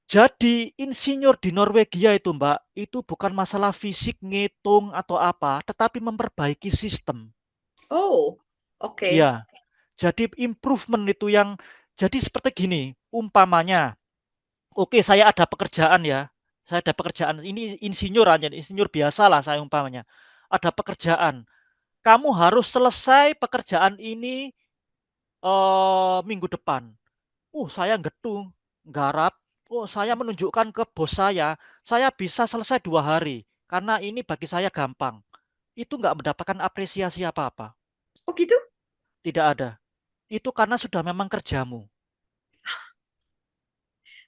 Jadi insinyur di Norwegia itu Mbak, itu bukan masalah fisik, ngitung atau apa, tetapi memperbaiki sistem. Oh, oke. Ya, jadi improvement itu yang jadi seperti gini, umpamanya, oke saya ada pekerjaan ya, saya ada pekerjaan, ini insinyur aja, insinyur biasa lah saya umpamanya. Ada pekerjaan, kamu harus selesai pekerjaan ini minggu depan. Saya gedung, garap. Saya menunjukkan ke bos saya bisa selesai 2 hari. Karena ini bagi saya gampang. Itu nggak mendapatkan apresiasi apa-apa. Oh gitu? Tidak ada. Itu karena sudah memang kerjamu.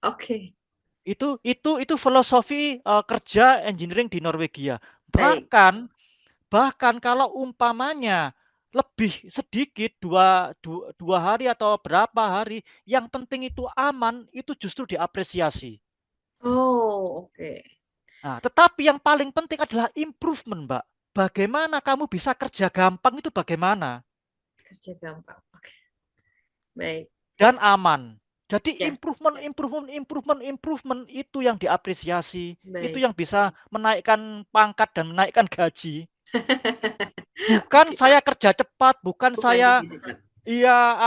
Oke, Itu filosofi kerja engineering di Norwegia. baik. Bahkan bahkan kalau umpamanya lebih sedikit dua hari atau berapa hari, yang penting itu aman, itu justru diapresiasi. Oh, oke. Nah, tetapi yang paling penting adalah improvement, Mbak. Bagaimana kamu bisa kerja gampang itu bagaimana? Kerja gampang. Oke, baik. Dan aman. Jadi Ya, improvement itu yang diapresiasi. Itu baik. yang bisa menaikkan pangkat dan menaikkan gaji. Bukan Oke, saya kerja cepat, bukan bukan saya kerja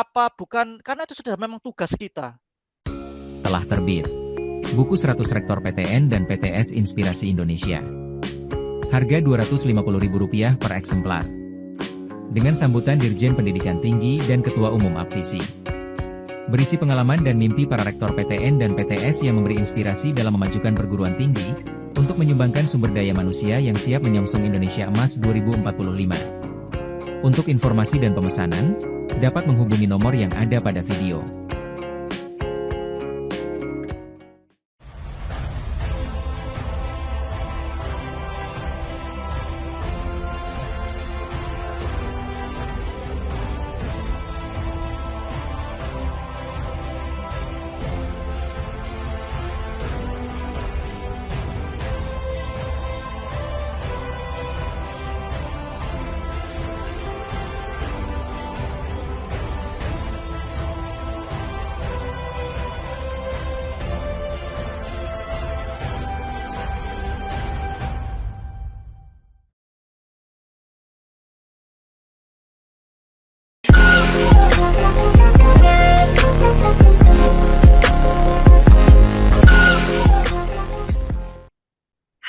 cepat. bukan karena itu sudah memang tugas kita. Telah terbit. Buku 100 Rektor PTN dan PTS Inspirasi Indonesia. Harga Rp250.000 per eksemplar. Dengan sambutan Dirjen Pendidikan Tinggi dan Ketua Umum Aptisi. Berisi pengalaman dan mimpi para rektor PTN dan PTS yang memberi inspirasi dalam memajukan perguruan tinggi, untuk menyumbangkan sumber daya manusia yang siap menyongsong Indonesia Emas 2045. Untuk informasi dan pemesanan, dapat menghubungi nomor yang ada pada video.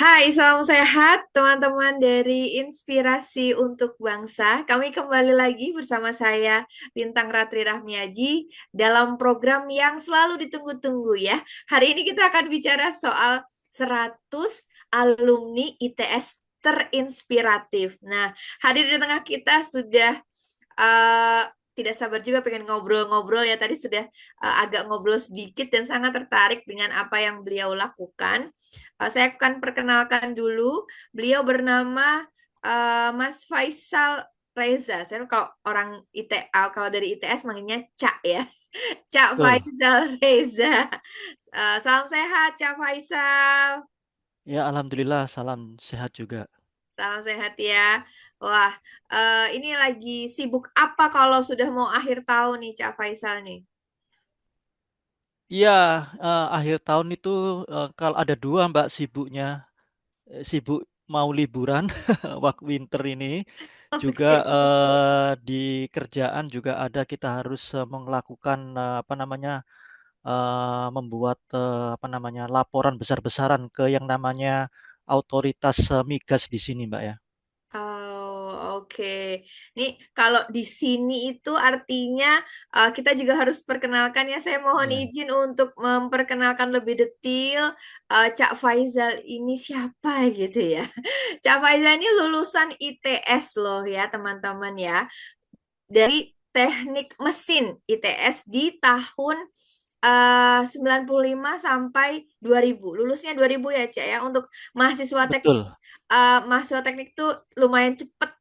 Hai, salam sehat teman-teman dari Inspirasi untuk Bangsa. Kami kembali lagi bersama saya, Lintang Ratri Rahmiaji, dalam program yang selalu ditunggu-tunggu ya. Hari ini kita akan bicara soal 100 alumni ITS terinspiratif. Nah, hadir di tengah kita sudah eh, tidak sabar juga pengen ngobrol-ngobrol ya. Tadi sudah agak ngobrol sedikit dan sangat tertarik dengan apa yang beliau lakukan. Saya akan perkenalkan dulu. Beliau bernama Mas Faisal Reza. Saya kalau orang kalau dari ITS manggilnya Cak ya. Cak Betul. Faisal Reza. Salam sehat, Cak Faisal. Ya, alhamdulillah, salam sehat juga. Salam sehat ya. Wah, ini lagi sibuk apa kalau sudah mau akhir tahun nih, Cak Faisal nih? Iya, akhir tahun itu kalau ada dua Mbak sibuknya. Sibuk mau liburan waktu winter ini. Juga Oke. di kerjaan juga ada kita harus melakukan apa namanya membuat apa namanya laporan besar-besaran ke yang namanya otoritas migas di sini, Mbak ya. Oh, oke. Nih, kalau di sini itu artinya kita juga harus perkenalkan ya. Saya mohon Ya, izin untuk memperkenalkan lebih detail Cak Faizal ini siapa gitu ya. Cak Faizal ini lulusan ITS loh ya, teman-teman ya. Dari Teknik Mesin ITS di tahun 95 sampai 2000. Lulusnya 2000 ya, Cak ya. Untuk mahasiswa teknik betul. mahasiswa teknik tuh lumayan cepet.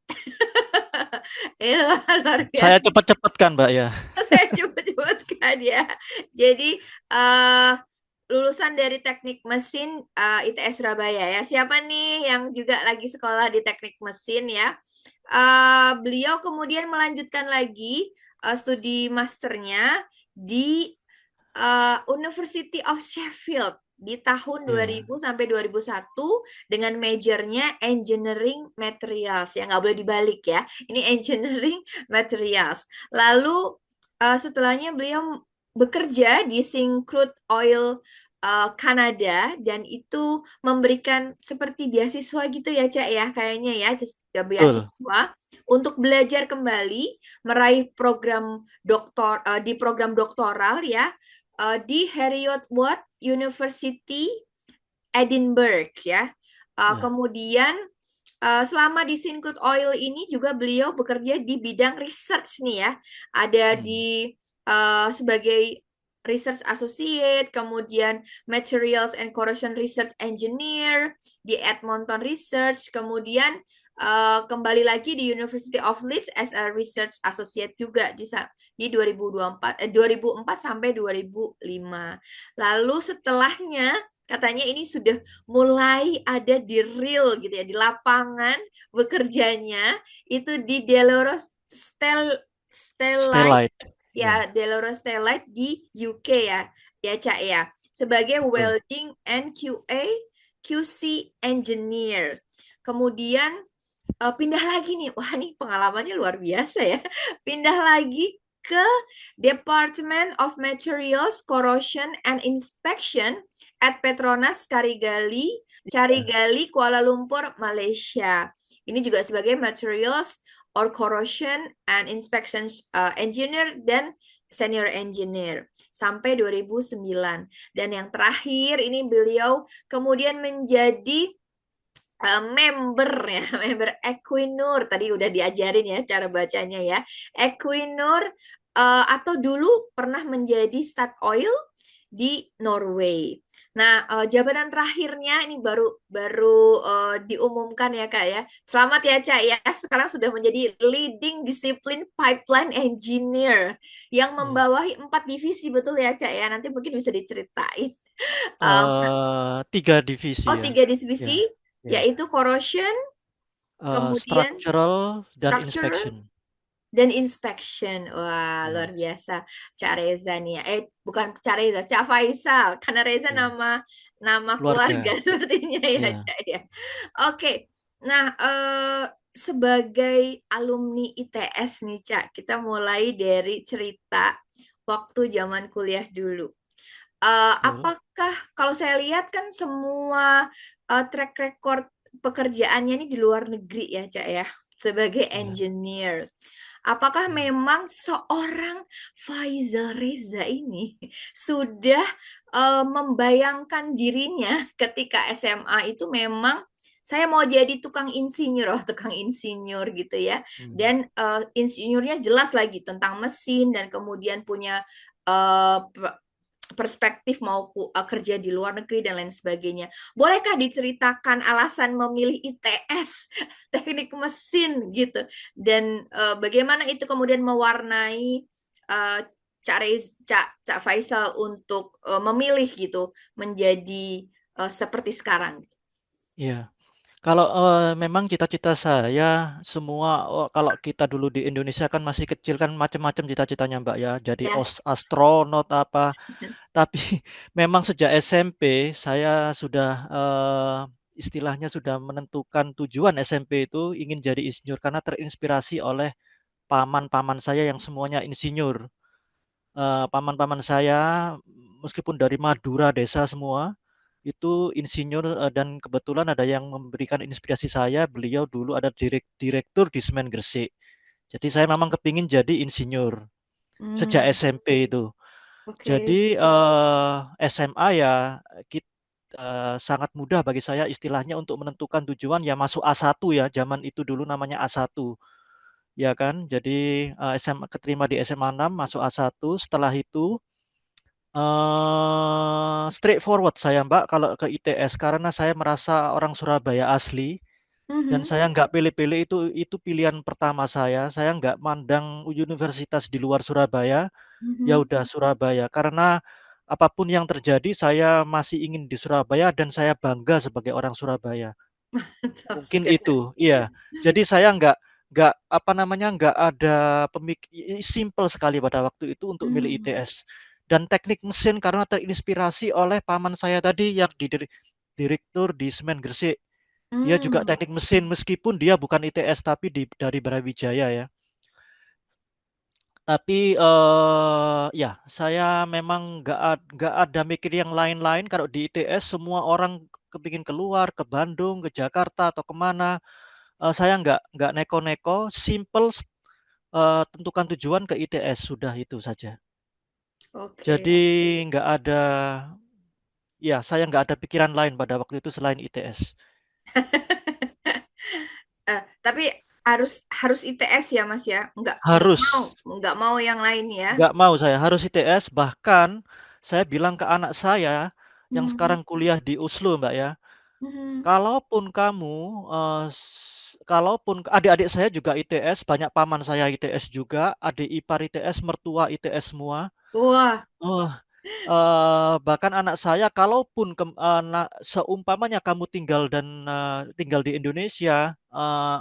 Iya, luar Saya biasa. cepat-cepat kan, Mbak ya. Saya cepet-cepet kan ya. Jadi eh lulusan dari Teknik Mesin ITS Surabaya ya. Siapa nih yang juga lagi sekolah di Teknik Mesin ya? Beliau kemudian melanjutkan lagi studi masternya di University of Sheffield. di tahun Iya. 2000 sampai 2001 dengan majornya Engineering Materials. Ya, nggak boleh dibalik ya. Ini Engineering Materials. Lalu setelahnya beliau bekerja di Syncrude Oil Kanada, dan itu memberikan seperti beasiswa gitu ya Cak ya, kayaknya ya, ya Betul. beasiswa untuk belajar kembali meraih program di program doktoral ya, di Heriot Watt University Edinburgh ya. Ya. Kemudian selama di Syncrude Oil ini juga beliau bekerja di bidang research nih ya. Ada Hmm. di sebagai research associate, kemudian materials and corrosion research engineer di Edmonton Research, kemudian kembali lagi di University of Leeds as a research associate juga di 2004 sampai 2005. Lalu setelahnya katanya ini sudah mulai ada di real gitu ya, di lapangan bekerjanya itu di Deloro Stellite Stellite. ya, Ya. Deloro Stellite di UK ya, ya Cak ya, sebagai Betul. welding and QA QC engineer. Kemudian pindah lagi nih, wah nih pengalamannya luar biasa ya. Pindah lagi ke Department of Materials Corrosion and Inspection at Petronas Carigali, Kuala Lumpur, Malaysia. Ini juga sebagai Materials or Corrosion and Inspection Engineer dan Senior Engineer sampai 2009. Dan yang terakhir ini beliau kemudian menjadi member ya, member Equinor. Tadi udah diajarin ya cara bacanya ya. Equinor atau dulu pernah menjadi Statoil di Norway. Nah, jabatan terakhirnya ini baru diumumkan ya Kak ya. Selamat ya Cak ya. Sekarang sudah menjadi leading discipline pipeline engineer yang Ya. membawahi 4 divisi, betul ya Cak ya. Nanti mungkin bisa diceritain. Um, 3 divisi ya. 3 divisi, Ya. Ya. yaitu corrosion, kemudian Structural dan structure, inspection. dan inspection. Wah, luar Ya. biasa. Cak Reza nih ya. Bukan Cak Reza, Cak Faisal. Karena Reza Ya. nama keluarga Keluarga. sepertinya ya, Ya. Cak ya. Oke. Nah, sebagai alumni ITS nih, Cak, kita mulai dari cerita waktu zaman kuliah dulu. Betul. Apakah kalau saya lihat kan semua track record pekerjaannya ini di luar negeri ya, Cak ya, sebagai Ya. engineer. Apakah Ya. memang seorang Faisal Reza ini sudah membayangkan dirinya ketika SMA itu memang saya mau jadi tukang insinyur, tukang insinyur gitu ya. Hmm. Dan insinyurnya jelas lagi tentang mesin dan kemudian punya eh, perspektif mau kerja di luar negeri dan lain sebagainya. Bolehkah diceritakan alasan memilih ITS, teknik mesin gitu, dan bagaimana itu kemudian mewarnai Cak Faisal untuk memilih gitu menjadi seperti sekarang? Iya. Kalau, memang cita-cita saya semua, kalau kita dulu di Indonesia kan masih kecil kan macam-macam cita-citanya, Mbak, ya. Jadi Ya. astronot apa, tapi memang sejak SMP saya sudah, istilahnya sudah menentukan tujuan SMP itu ingin jadi insinyur karena terinspirasi oleh paman-paman saya yang semuanya insinyur. Paman-paman saya meskipun dari Madura desa semua, itu insinyur, dan kebetulan ada yang memberikan inspirasi saya, beliau dulu ada direktur di Semen Gresik. Jadi saya memang kepingin jadi insinyur, sejak Hmm, SMP itu. oke. Jadi, SMA ya sangat mudah bagi saya istilahnya untuk menentukan tujuan ya masuk A1 ya, zaman itu dulu namanya A1, ya kan. Jadi, keterima di SMA 6 masuk A1, setelah itu straightforward saya, Mbak, kalau ke ITS karena saya merasa orang Surabaya asli dan Mhm, saya nggak pilih-pilih itu pilihan pertama saya nggak mandang universitas di luar Surabaya, ya mhm. udah Surabaya. Karena apapun yang terjadi saya masih ingin di Surabaya dan saya bangga sebagai orang Surabaya. Mantap Mungkin sekali. itu, iya. Jadi saya nggak apa namanya, nggak ada simple sekali pada waktu itu untuk milih Mhm. ITS. dan teknik mesin karena terinspirasi oleh paman saya tadi yang direktur di Semen Gresik. Dia juga Hmm. teknik mesin meskipun dia bukan ITS tapi dari Brawijaya ya. Tapi ya saya memang nggak ada mikir yang lain-lain. Kalau di ITS semua orang kepingin keluar ke Bandung, ke Jakarta atau kemana. Saya nggak neko-neko, simple, tentukan tujuan ke ITS sudah itu saja. Oke, Jadi oke. nggak ada, ya saya nggak ada pikiran lain pada waktu itu selain ITS. Tapi harus harus ITS ya Mas ya, Harus, nggak mau yang lain ya. nggak mau saya harus ITS. Bahkan saya bilang ke anak saya yang Mhm, sekarang kuliah di Oslo, Mbak ya. mhm. Kalaupun kamu, kalaupun adik-adik saya juga ITS, banyak paman saya ITS juga, adik ipar ITS, mertua ITS semua. Wah, Oh, bahkan anak saya kalaupun seumpamanya kamu tinggal di Indonesia,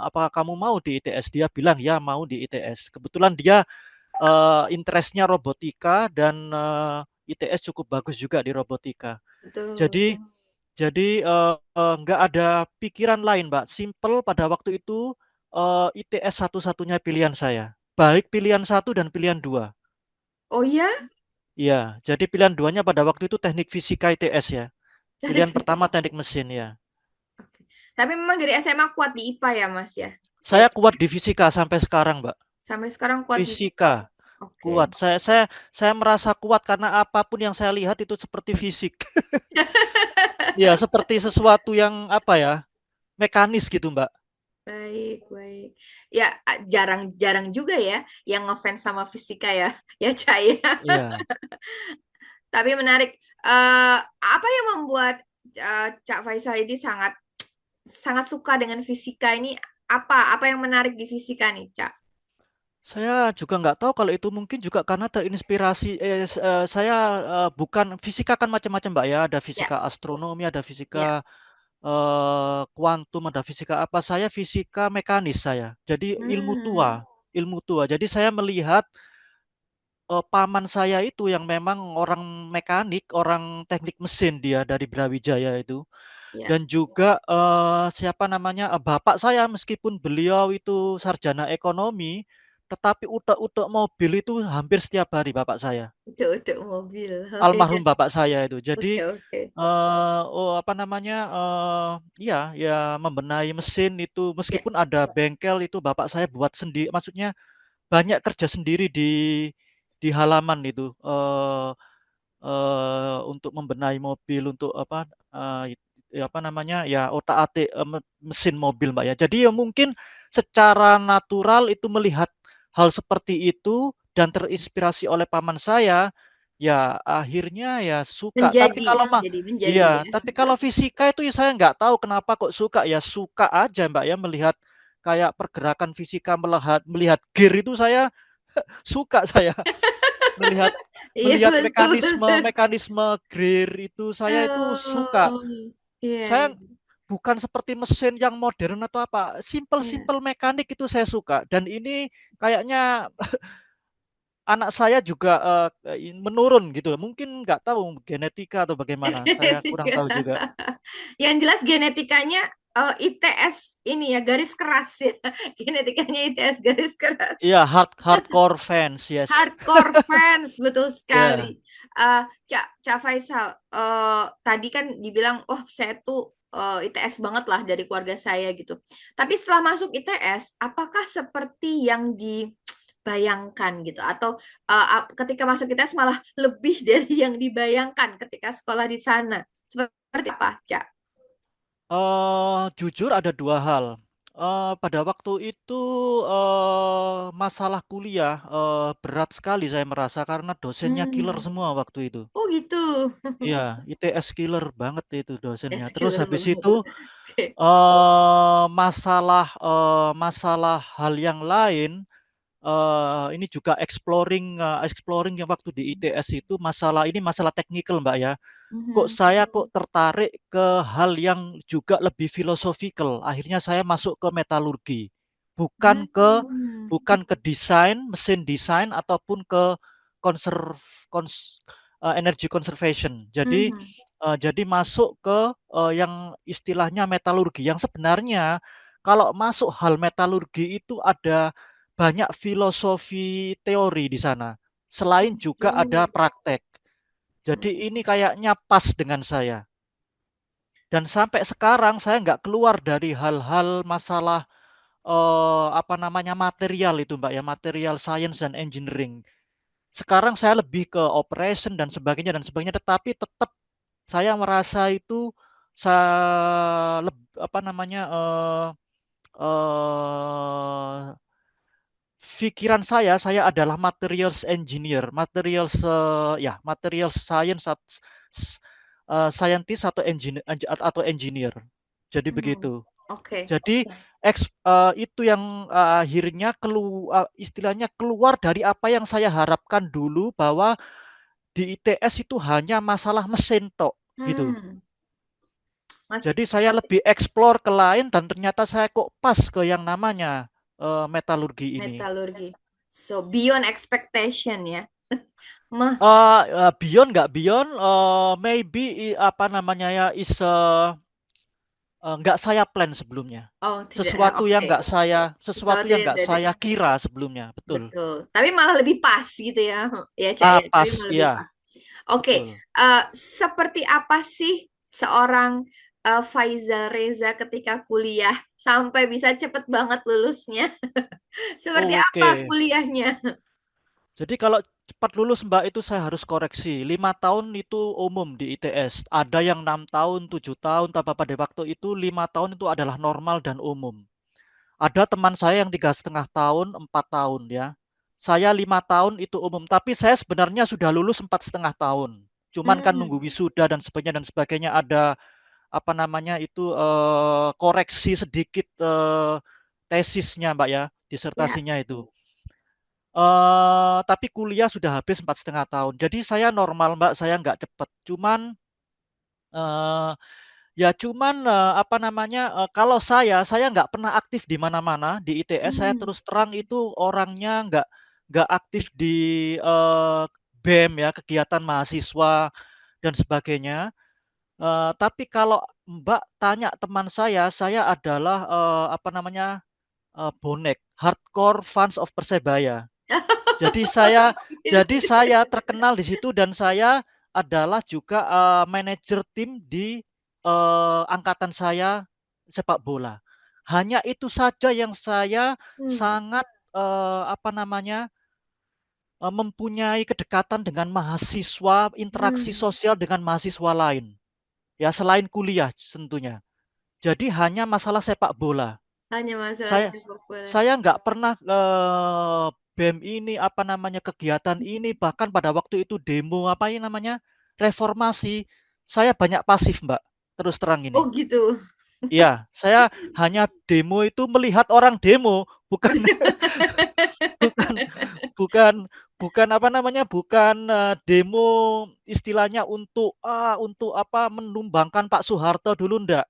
apakah kamu mau di ITS? Dia bilang, "Ya, mau di ITS." Kebetulan dia, interest-nya robotika dan, ITS cukup bagus juga di robotika. betul, Jadi betul. nggak ada pikiran lain, Mbak. Simpel pada waktu itu, ITS satu-satunya pilihan saya. Baik pilihan satu dan pilihan 2. Oh ya? Iya, jadi pilihan 2-nya pada waktu itu teknik fisika ITS ya. Teknik Pilihan pertama fisika. teknik mesin ya. Oke. Tapi memang dari SMA kuat di IPA ya Mas ya? Saya Kayak kuat di fisika sampai sekarang, Mbak. sampai sekarang kuat di Fisika, fisika. Oke. kuat. Saya merasa kuat karena apapun yang saya lihat itu seperti fisik. Ya, seperti sesuatu yang apa ya, mekanis gitu, Mbak. Baik, baik. Ya, jarang-jarang juga ya yang ngefans sama fisika ya, ya Caya. Iya. Tapi menarik. Apa yang membuat Cak Faisal ini sangat sangat suka dengan fisika ini? Apa yang menarik di fisika nih, Cak? Saya juga nggak tahu kalau itu mungkin juga karena terinspirasi, saya, bukan fisika kan macam-macam, Mbak, ya. Ada Ya, fisika astronomi, ada ya. fisika kuantum, ada fisika apa, saya fisika mekanis saya. Jadi Hmm, ilmu tua. Jadi saya melihat, paman saya itu yang memang orang mekanik, orang teknik mesin dia dari Brawijaya itu. ya. Dan juga, siapa namanya, bapak saya meskipun beliau itu sarjana ekonomi, tetapi utek-utek mobil itu hampir setiap hari bapak saya. Udah mobil. Oh, iya. Almarhum bapak saya itu. Jadi, Oke, oke. apa namanya, iya, ya membenahi mesin itu Ya, meskipun ada bengkel itu bapak saya buat maksudnya banyak kerja sendiri di halaman itu, untuk membenahi mobil, untuk apa, ya apa namanya, ya otak-atik, mesin mobil, Mbak, ya. Jadi ya mungkin secara natural itu melihat hal seperti itu dan terinspirasi oleh paman saya, ya akhirnya ya suka. Tapi menjadi, kalau jadi menjadi iya, ya. tapi kalau fisika itu ya saya nggak tahu kenapa kok suka, ya suka aja, Mbak, ya melihat kayak pergerakan fisika, melihat melihat gear itu saya suka saya. Melihat Iya, melihat betul. mekanisme gear itu saya itu suka. Oh, iya, Saya iya. bukan seperti mesin yang modern atau apa, Iya. simpel-simpel mekanik itu saya suka dan ini kayaknya anak saya juga, menurun gitu, mungkin nggak tahu genetika atau bagaimana, saya kurang Genetika. tahu juga. Yang jelas genetikanya ITS ini ya garis keras ya. Genetikanya ITS garis keras. Iya, hardcore fans, yes. Hardcore fans, betul Ya. sekali. Cak Faisal, tadi kan dibilang, oh saya tuh ITS banget lah dari keluarga saya gitu. Tapi setelah masuk ITS, apakah seperti yang dibayangkan gitu? Atau ketika masuk ITS malah lebih dari yang dibayangkan ketika sekolah di sana? Seperti apa, Cak? Jujur ada 2 hal. Pada waktu itu, masalah kuliah, berat sekali saya merasa karena dosennya killer Hmm. semua waktu itu. Oh gitu. Iya, ITS killer banget itu dosennya. ITS Terus killer habis banget. itu, Oke. masalah hal yang lain, ini juga exploring yang waktu di ITS itu masalah teknikal, Mbak, ya. Mhm. Kok tertarik ke hal yang juga lebih filosofikal, akhirnya saya masuk ke metalurgi. Bukan ke Hmm. bukan ke desain, mesin desain ataupun ke konserv kons energy conservation. Jadi Mhm. jadi masuk ke yang istilahnya metalurgi, yang sebenarnya kalau masuk hal metalurgi itu ada banyak filosofi teori di sana, selain juga ada Hmm. praktek. Jadi ini kayaknya pas dengan saya. Dan sampai sekarang saya nggak keluar dari hal-hal masalah apa namanya material itu Mbak ya, material science dan engineering. Sekarang saya lebih ke operation dan sebagainya, tetapi tetap saya merasa itu apa namanya pikiran saya adalah materials engineer, materials ya materials science scientist atau engineer. Jadi Hmm. begitu. Oke. Jadi itu yang akhirnya istilahnya keluar dari apa yang saya harapkan dulu bahwa di ITS itu hanya masalah mesin tok gitu. Hmm. Mas, Jadi saya lebih explore ke lain dan ternyata saya kok pas ke yang namanya metalurgi ini. metalurgi. So, beyond expectation ya. Mah, Beyond nggak beyond, maybe apa namanya ya nggak saya plan sebelumnya. oh tidak ya, oke. Sesuatu Sesuatu yang yang nggak tidak saya kira sebelumnya, betul. betul. Tapi malah lebih pas gitu ya. Ya, Cak ya. Tapi Pas, malah lebih ya, pas. Oke, betul. seperti apa sih seorang Faizal Reza ketika kuliah sampai bisa cepet banget lulusnya? Seperti apa Oke. kuliahnya? Jadi kalau cepat lulus Mbak itu saya harus koreksi. 5 tahun itu umum di ITS. Ada yang 6 tahun, 7 tahun, tapi pada waktu itu 5 tahun itu adalah normal dan umum. Ada teman saya yang 3,5 tahun, 4 tahun ya. Saya 5 tahun itu umum, tapi saya sebenarnya sudah lulus 4,5 tahun. Cuman kan Hmm, nunggu wisuda dan sebagainya ada apa namanya itu koreksi sedikit tesisnya Mbak ya, ya. disertasinya itu. Tapi kuliah sudah habis 4,5 tahun. Jadi saya normal Mbak, saya nggak cepet. Eee, apa namanya, kalau saya nggak pernah aktif di mana-mana di ITS, saya Hmm, terus terang itu orangnya nggak aktif di, BEM ya, kegiatan mahasiswa dan sebagainya. Tapi kalau Mbak tanya teman saya adalah, apa namanya, bonek, hardcore fans of Persebaya. Jadi saya gitu. jadi saya terkenal di situ dan saya adalah juga, manajer tim di, angkatan saya sepak bola. Hanya itu saja yang saya Hmm, sangat, apa namanya, mempunyai kedekatan dengan mahasiswa, interaksi hmm. sosial dengan mahasiswa lain, ya selain kuliah tentunya. Jadi hanya masalah sepak bola. Hanya masalah Saya sepak bola. saya nggak pernah, BEM ini, apa namanya, kegiatan ini, bahkan pada waktu itu demo, apa ini namanya, reformasi, saya banyak pasif, Mbak, terus terang Oh ini. gitu. Iya, saya hanya demo itu melihat orang demo, bukan bukan bukan bukan, apa namanya, bukan, demo istilahnya untuk apa, menumbangkan Pak Soeharto dulu, ndak.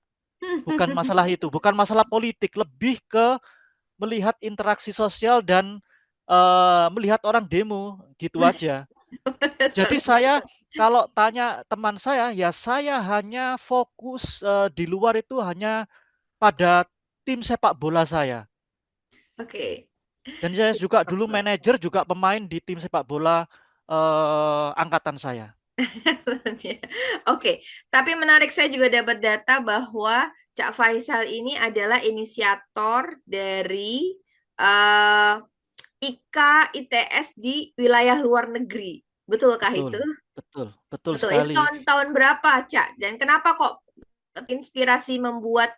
Bukan masalah itu, bukan masalah politik, lebih ke melihat interaksi sosial dan, melihat orang demo, gitu aja. Jadi saya kalau tanya teman saya, ya saya hanya fokus, di luar itu hanya pada tim sepak bola saya. Oke. Dan saya juga dulu manajer, juga pemain di tim sepak bola, angkatan saya. Oke, tapi menarik saya juga dapat data bahwa Cak Faisal ini adalah inisiator dari eh, IKA ITS di wilayah luar negeri. Betulkah Betul itu? betul betul Betul. Itu sekali. tahun-tahun berapa, Cak? Dan kenapa kok inspirasi membuat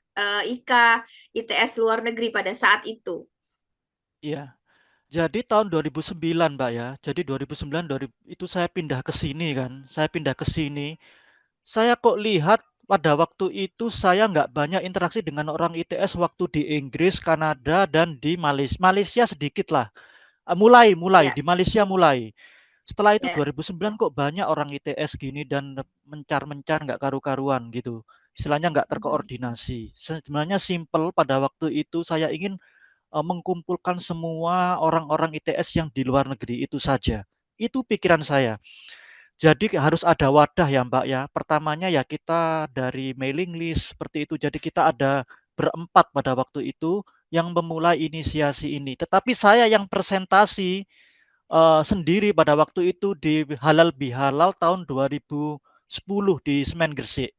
IKA ITS luar negeri pada saat itu? Iya. Jadi tahun 2009, Mbak, ya. Jadi 2009 itu saya pindah ke sini kan, saya pindah ke sini, saya kok lihat pada waktu itu saya nggak banyak interaksi dengan orang ITS waktu di Inggris, Kanada, dan di Malaysia. Malaysia sedikit lah. Mulai Ya, di Malaysia mulai. Setelah itu ya. 2009 kok banyak orang ITS gini dan mencar-mencar nggak karu-karuan gitu. Istilahnya nggak Mhm. terkoordinasi. Sebenarnya simple pada waktu itu saya ingin mengkumpulkan semua orang-orang ITS yang di luar negeri itu saja. Itu pikiran saya. Jadi harus ada wadah ya Mbak ya. Pertamanya ya kita dari mailing list seperti itu. Jadi kita ada berempat pada waktu itu yang memulai inisiasi ini. Tetapi saya yang presentasi sendiri pada waktu itu di Halal Bihalal tahun 2010 di Semen Gresik.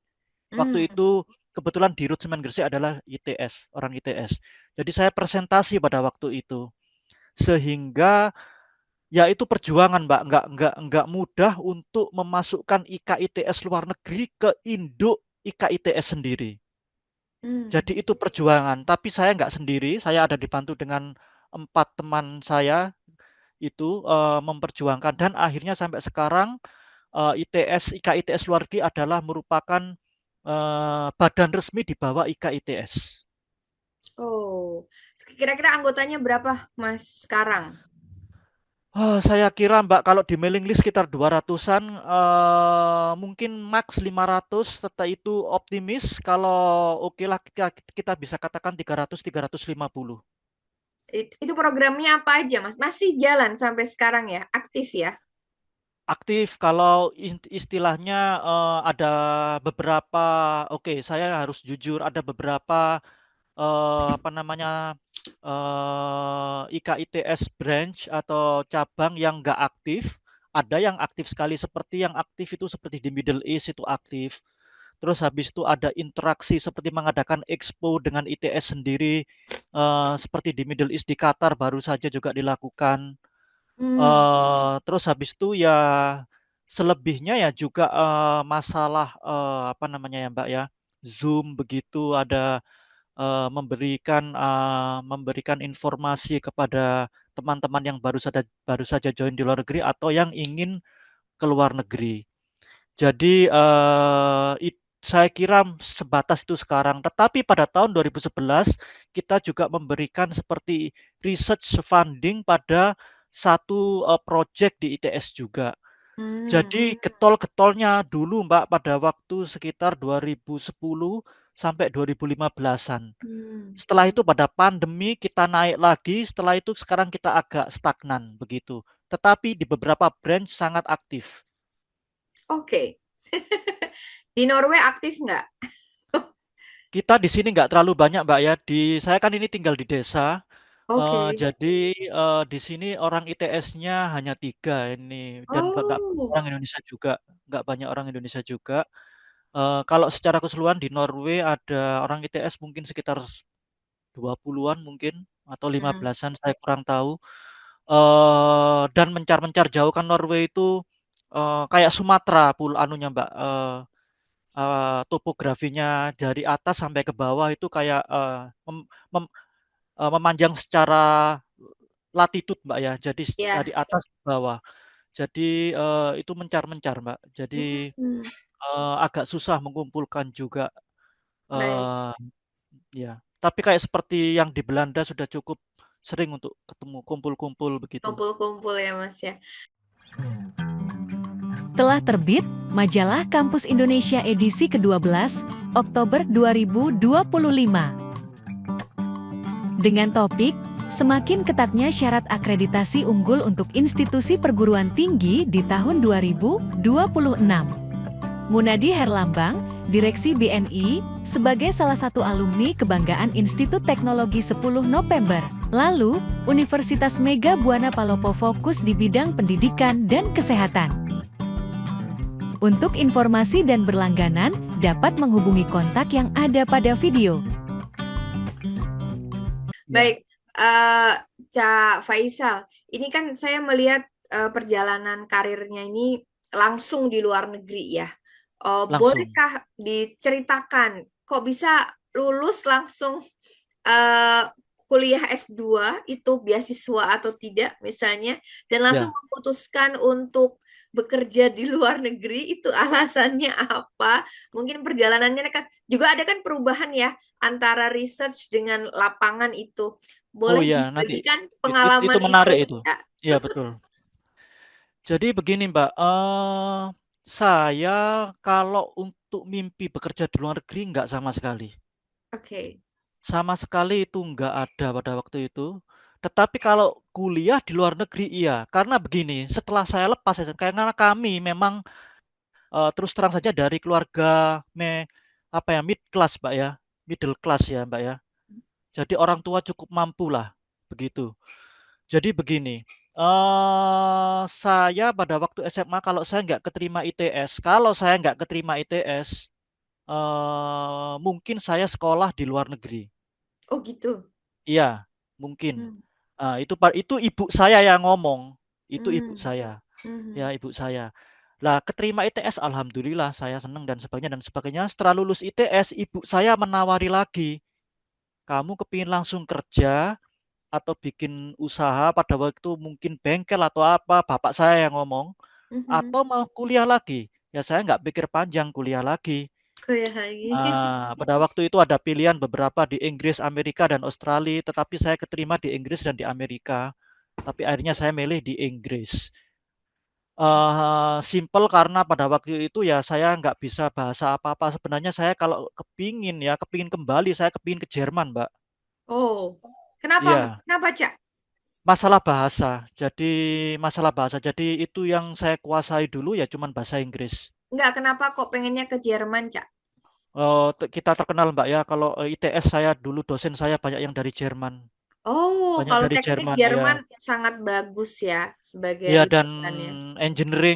Waktu Hmm. itu kebetulan di Rut Semen Gresik adalah ITS, orang ITS. Jadi saya presentasi pada waktu itu. Sehingga ya itu perjuangan Mbak, nggak mudah untuk memasukkan IKITS luar negeri ke induk IKITS sendiri. Hmm. Jadi itu perjuangan, tapi saya nggak sendiri, saya ada dibantu dengan 4 teman saya itu memperjuangkan dan akhirnya sampai sekarang IKITS luar negeri adalah merupakan badan resmi di bawah IKITS. Oh, kira-kira anggotanya berapa Mas sekarang? Saya kira Mbak kalau di mailing list sekitar 200-an, mungkin max 500, tetap itu optimis. Kalau oke lah kita bisa katakan 300, 350. Itu programnya apa aja Mas? Masih jalan sampai sekarang ya? Aktif ya? Aktif kalau istilahnya ada beberapa, oke saya harus jujur ada beberapa apa namanya IKITS branch atau cabang yang nggak aktif. Ada yang aktif sekali seperti yang aktif itu seperti di Middle East itu aktif. Terus habis itu ada interaksi seperti mengadakan expo dengan ITS sendiri seperti di Middle East di Qatar baru saja juga dilakukan. Hmm. Terus habis itu ya selebihnya ya juga masalah apa namanya ya Mbak ya Zoom begitu ada memberikan informasi kepada teman-teman yang baru saja join di luar negeri atau yang ingin ke luar negeri. Jadi saya kira sebatas itu sekarang. Tetapi pada tahun 2011 kita juga memberikan seperti research funding pada satu project di ITS juga. Hmm. Jadi getol-getolnya dulu Mbak pada waktu sekitar 2010 sampai 2015-an. Hmm. Setelah itu pada pandemi kita naik lagi, setelah itu sekarang kita agak stagnan begitu. Tetapi di beberapa branch sangat aktif. Oke. Di Norway aktif nggak? Kita di sini nggak terlalu banyak Mbak ya. Saya kan ini tinggal di desa. Oke. Jadi di sini orang ITS-nya hanya 3 ini dan nggak banyak Oh. orang Indonesia juga, nggak banyak orang Indonesia juga. Kalau secara keseluruhan di Norway ada orang ITS mungkin sekitar 20-an mungkin atau Hmm. 15-an saya kurang tahu. Dan mencar-mencar jauh kan Norway itu kayak Sumatera anunya Mbak, topografinya dari atas sampai ke bawah itu kayak memanjang secara latitude Mbak ya. Jadi dari Ya. atas ke bawah. Jadi itu mencar-mencar Mbak. Jadi Hmm. agak susah mengumpulkan juga. Baik. eh Ya, tapi kayak seperti yang di Belanda sudah cukup sering untuk ketemu kumpul-kumpul begitu. Kumpul-kumpul ya Mas ya. Telah terbit Majalah Kampus Indonesia edisi ke-12, Oktober 2025. Dengan topik, semakin ketatnya syarat akreditasi unggul untuk institusi perguruan tinggi di tahun 2026. Munadi Herlambang, Direksi BNI, sebagai salah satu alumni kebanggaan Institut Teknologi 10 November. Lalu, Universitas Mega Buana Palopo fokus di bidang pendidikan dan kesehatan. Untuk informasi dan berlangganan, dapat menghubungi kontak yang ada pada video. Baik, Cak Faisal, ini kan saya melihat perjalanan karirnya ini langsung di luar negeri ya. Langsung. Bolehkah diceritakan kok bisa lulus langsung kuliah S2 itu beasiswa atau tidak misalnya, dan langsung Ya. memutuskan untuk bekerja di luar negeri itu alasannya apa? Mungkin perjalanannya kan juga ada kan perubahan ya antara research dengan lapangan itu. Oh Boleh ya, nanti dibagikan itu pengalaman menarik itu? itu. Ya. Iya betul. Jadi begini Mbak, saya kalau untuk mimpi bekerja di luar negeri nggak sama sekali. Oke. Sama sekali itu nggak ada pada waktu itu. Tetapi kalau kuliah di luar negeri iya, karena begini, setelah saya lepas karena kami memang terus terang saja dari keluarga mid class, Mbak ya, middle class ya, Mbak ya. Jadi orang tua cukup mampu lah, begitu. Jadi begini, saya pada waktu SMA kalau saya nggak keterima ITS, mungkin saya sekolah di luar negeri. Oh gitu. Iya, mungkin. Hmm. Itu ibu saya yang ngomong, itu ibu Hmm. saya. Hmm. Ya, ibu saya. Lah, keterima ITS, alhamdulillah saya senang dan sebagainya. Setelah lulus ITS, ibu saya menawari lagi, kamu kepingin langsung kerja atau bikin usaha pada waktu mungkin bengkel atau apa, bapak saya yang ngomong, Mhm. atau mau kuliah lagi. Ya saya nggak pikir panjang, kuliah lagi. Kuliah lagi. Pada waktu itu ada pilihan beberapa di Inggris, Amerika, dan Australia, tetapi saya keterima di Inggris dan di Amerika. Tapi akhirnya saya milih di Inggris. Simpel karena pada waktu itu ya saya nggak bisa bahasa apa-apa. Sebenarnya saya kalau kepingin kembali, saya kepingin ke Jerman, Mbak. Oh, kenapa? Iya, Kenapa, Cak? masalah bahasa. Jadi itu yang saya kuasai dulu ya cuman bahasa Inggris. Enggak, kenapa kok pengennya ke Jerman, Cak? Kita terkenal, Mbak ya, kalau ITS saya dulu dosen saya banyak yang dari Jerman. Oh, Banyak kalau dari teknik Jerman, ya. Jerman sangat bagus ya sebagai Ya, dan rujukannya.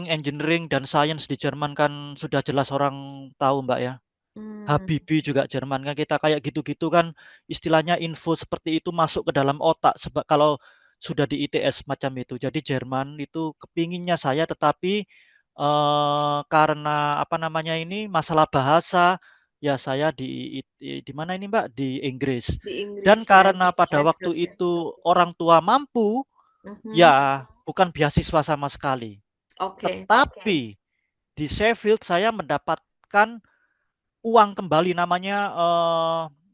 engineering dan science di Jerman kan sudah jelas orang tahu, Mbak ya. Hmm. Habibie juga Jerman kan, kita kayak gitu-gitu kan istilahnya info seperti itu masuk ke dalam otak kalau sudah di ITS macam itu. Jadi Jerman itu kepinginnya saya, tetapi karena apa namanya ini masalah bahasa ya saya di mana ini, Mbak, di Inggris. Di Inggris Dan ya, karena pada waktu Sheffield ya. itu orang tua mampu, Mhm. ya bukan beasiswa sama sekali. Oke. Tetapi di Sheffield saya mendapatkan uang kembali, namanya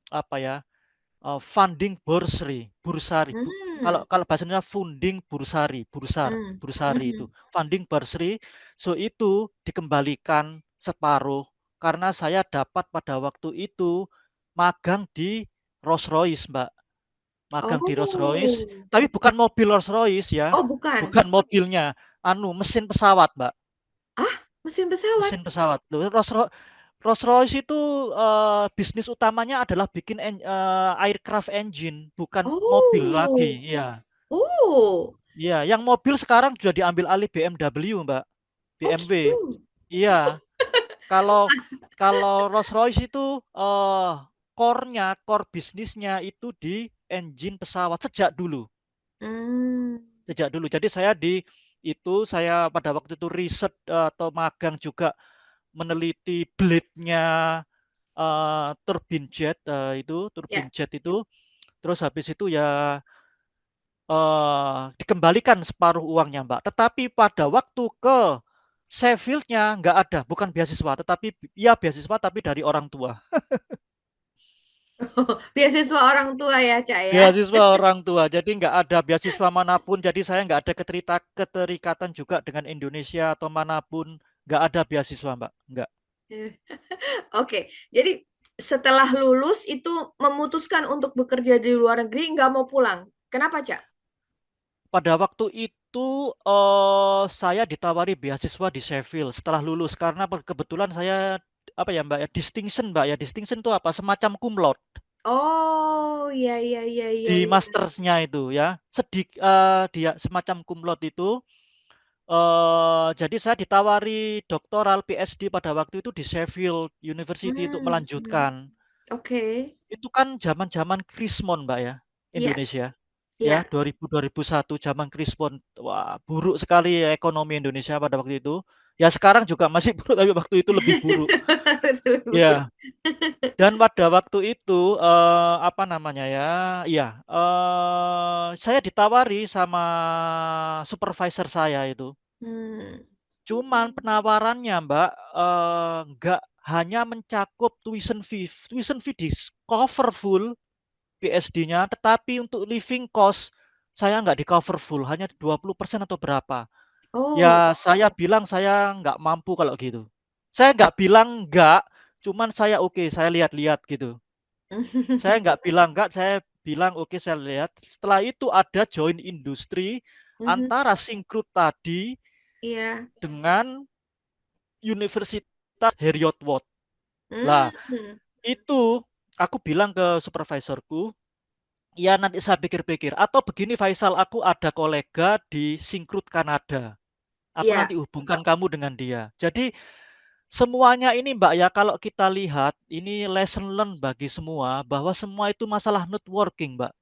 apa ya, funding bursary. Kalau Hmm. kalau bahasanya funding Hmm. bursari itu Mhm. funding bursary. So itu dikembalikan separuh karena saya dapat pada waktu itu magang di Rolls-Royce, Mbak. Magang di Rolls-Royce, Oh. tapi bukan mobil Rolls-Royce ya, Oh, bukan. bukan mobilnya, mesin pesawat, Mbak. Ah, mesin pesawat. Mesin pesawat. Loh, Rolls-Royce itu bisnis utamanya adalah bikin aircraft engine, bukan mobil Oh. lagi. Iya. Oh. Iya, yang mobil sekarang sudah diambil alih BMW, Mbak. Oh, BMW. gitu. Iya. Kalau kalau Rolls-Royce itu core bisnisnya itu di engine pesawat sejak dulu. Hmm. Sejak dulu. Jadi saya pada waktu itu riset atau magang juga meneliti blade-nya turbin Ya. jet itu, terus habis itu ya dikembalikan separuh uangnya, Mbak. Tetapi pada waktu ke Sheffield-nya nggak ada, bukan beasiswa, tetapi ya beasiswa tapi dari orang tua. Beasiswa orang tua ya, Cak ya. Beasiswa orang tua, jadi nggak ada beasiswa manapun, jadi saya nggak ada keterikatan juga dengan Indonesia atau manapun, nggak ada beasiswa, Mbak, nggak. Oke, jadi setelah lulus itu memutuskan untuk bekerja di luar negeri, nggak mau pulang. Kenapa, Cak? Pada waktu itu saya ditawari beasiswa di Sheffield setelah lulus karena kebetulan saya apa ya, Mbak ya, distinction, Mbak ya. Distinction itu apa? Semacam cum laude Oh, iya, iya, iya, iya, di iya. mastersnya itu ya. Dia semacam cum laude itu. Jadi saya ditawari doktoral PhD pada waktu itu di Sheffield University untuk Hmm, hmm. melanjutkan. Oke. Itu kan zaman-zaman Krismon, Mbak ya, Iya, Indonesia. Ya, iya. 2001 zaman Krismon. Wah, buruk sekali ya ekonomi Indonesia pada waktu itu. Ya sekarang juga masih buruk, tapi waktu itu lebih buruk. Betul, betul. Ya, dan pada waktu itu apa namanya ya? Iya, saya ditawari sama supervisor saya itu. Hmm. Cuman penawarannya, Mbak, nggak hanya mencakup tuition fee. Tuition fee di cover full PhD-nya, tetapi untuk living cost saya nggak di cover full, hanya 20% atau berapa. Oh. Ya saya bilang saya nggak mampu kalau gitu. Saya nggak bilang nggak, cuman saya oke, saya lihat-lihat gitu. Saya nggak bilang nggak, saya bilang oke saya lihat. Setelah itu ada joint industri antara Syncrude tadi Iya. dengan Universitas Heriot-Watt. Lah, Hmm. itu aku bilang ke supervisorku, ya nanti saya pikir-pikir. Atau begini Faisal, aku ada kolega di Syncrude Kanada. Aku Iya. nanti hubungkan kamu dengan dia. Jadi semuanya ini Mbak ya, kalau kita lihat ini lesson learn bagi semua bahwa semua itu masalah networking Mbak.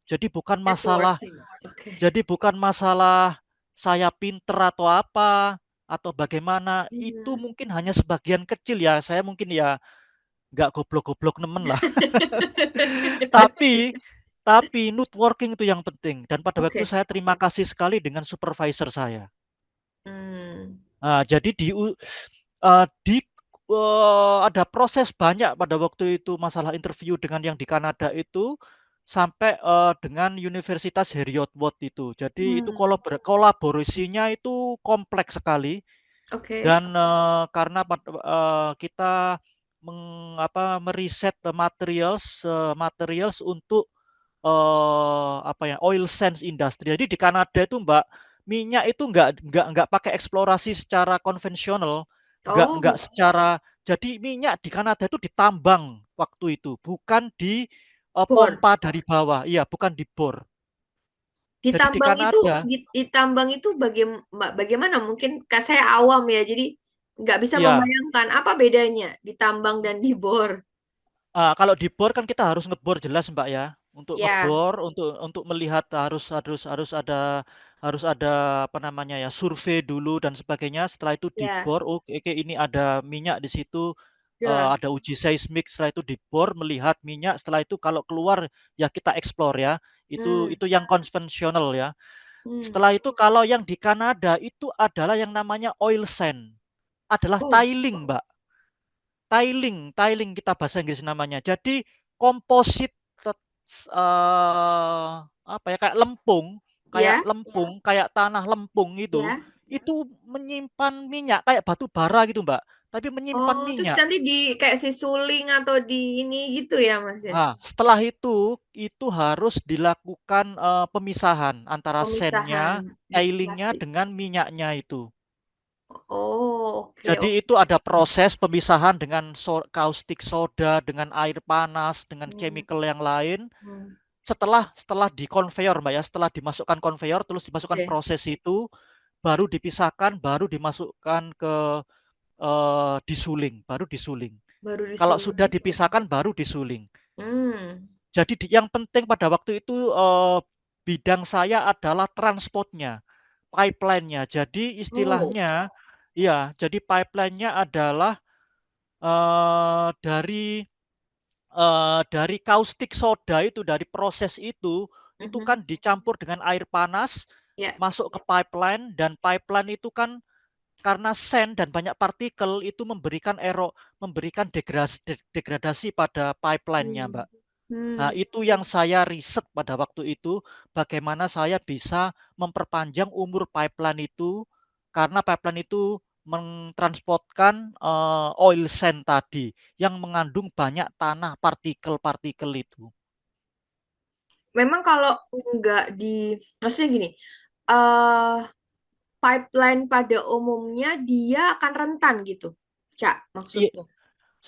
Networking. Oke. Jadi bukan masalah saya pinter atau apa atau bagaimana, itu mungkin hanya sebagian kecil ya. Saya mungkin ya nggak goblok-goblok nemen lah. Tapi networking itu yang penting. Dan pada waktu Oke. saya terima kasih sekali dengan supervisor saya. Hmm. Nah, jadi ada proses banyak pada waktu itu masalah interview dengan yang di Kanada itu sampai dengan Universitas Heriot-Watt itu. Jadi itu kolaborasinya itu kompleks sekali Oke. dan karena kita meriset materials untuk oil sands industry. Jadi di Kanada itu Mbak, minyak itu nggak pakai eksplorasi secara konvensional, nggak Oh, secara. Jadi minyak di Kanada itu ditambang waktu itu, bukan di bor. pompa dari bawah. Iya, bukan dibor. Jadi di Ditambang itu, Kanada, ditambang itu bagaimana? Mungkin saya awam ya, jadi nggak bisa iya. membayangkan apa bedanya ditambang dan dibor. Kalau dibor kan kita harus ngebor jelas Mbak ya. Untuk Ya, ngebor, untuk melihat harus ada apa namanya ya, survei dulu dan sebagainya. Setelah itu ya, dibor, oke, oke, ini ada minyak di situ, ya. ada uji seismik. Setelah itu dibor, melihat minyak. Setelah itu kalau keluar ya kita eksplor ya. Itu Hmm, itu yang konvensional ya. hmm. Setelah itu kalau yang di Kanada itu adalah yang namanya oil sand, adalah Oh, tiling Mbak. Tiling kita bahasa Inggris namanya. Jadi komposit apa ya, ya, kayak tanah lempung ya. itu menyimpan minyak kayak batu bara gitu, Mbak. Tapi menyimpan Oh, terus minyak. nanti di kayak si suling atau di ini gitu ya, Mas ya? Nah, setelah itu harus dilakukan pemisahan antara sandnya, Pemisahan, tailingnya distilasi. dengan minyaknya itu. Oh, oke, Jadi oke. itu ada proses pemisahan dengan caustic soda, dengan air panas, dengan Hmm, chemical yang lain. hmm. Setelah di conveyor, Mbak ya, setelah dimasukkan conveyor, terus dimasukkan Oke, proses itu, baru dipisahkan, baru dimasukkan ke disuling, baru disuling. baru Kalau disuling. sudah dipisahkan, baru disuling. Hmm. Jadi yang penting pada waktu itu bidang saya adalah transportnya, pipeline-nya. Jadi Oh, istilahnya, ya, jadi pipeline-nya adalah dari caustic soda itu, dari proses itu mhm. kan dicampur dengan air panas, Ya, masuk ke pipeline, dan pipeline itu kan karena sand dan banyak partikel itu memberikan degradasi pada pipeline-nya, hmm. Mbak. Nah, Hmm. itu yang saya riset pada waktu itu, bagaimana saya bisa memperpanjang umur pipeline itu, karena pipeline itu mentransportkan oil sand tadi, yang mengandung banyak tanah, partikel-partikel itu. Memang kalau nggak maksudnya gini, eh pipeline pada umumnya dia akan rentan gitu, Cak, Iya, maksudnya.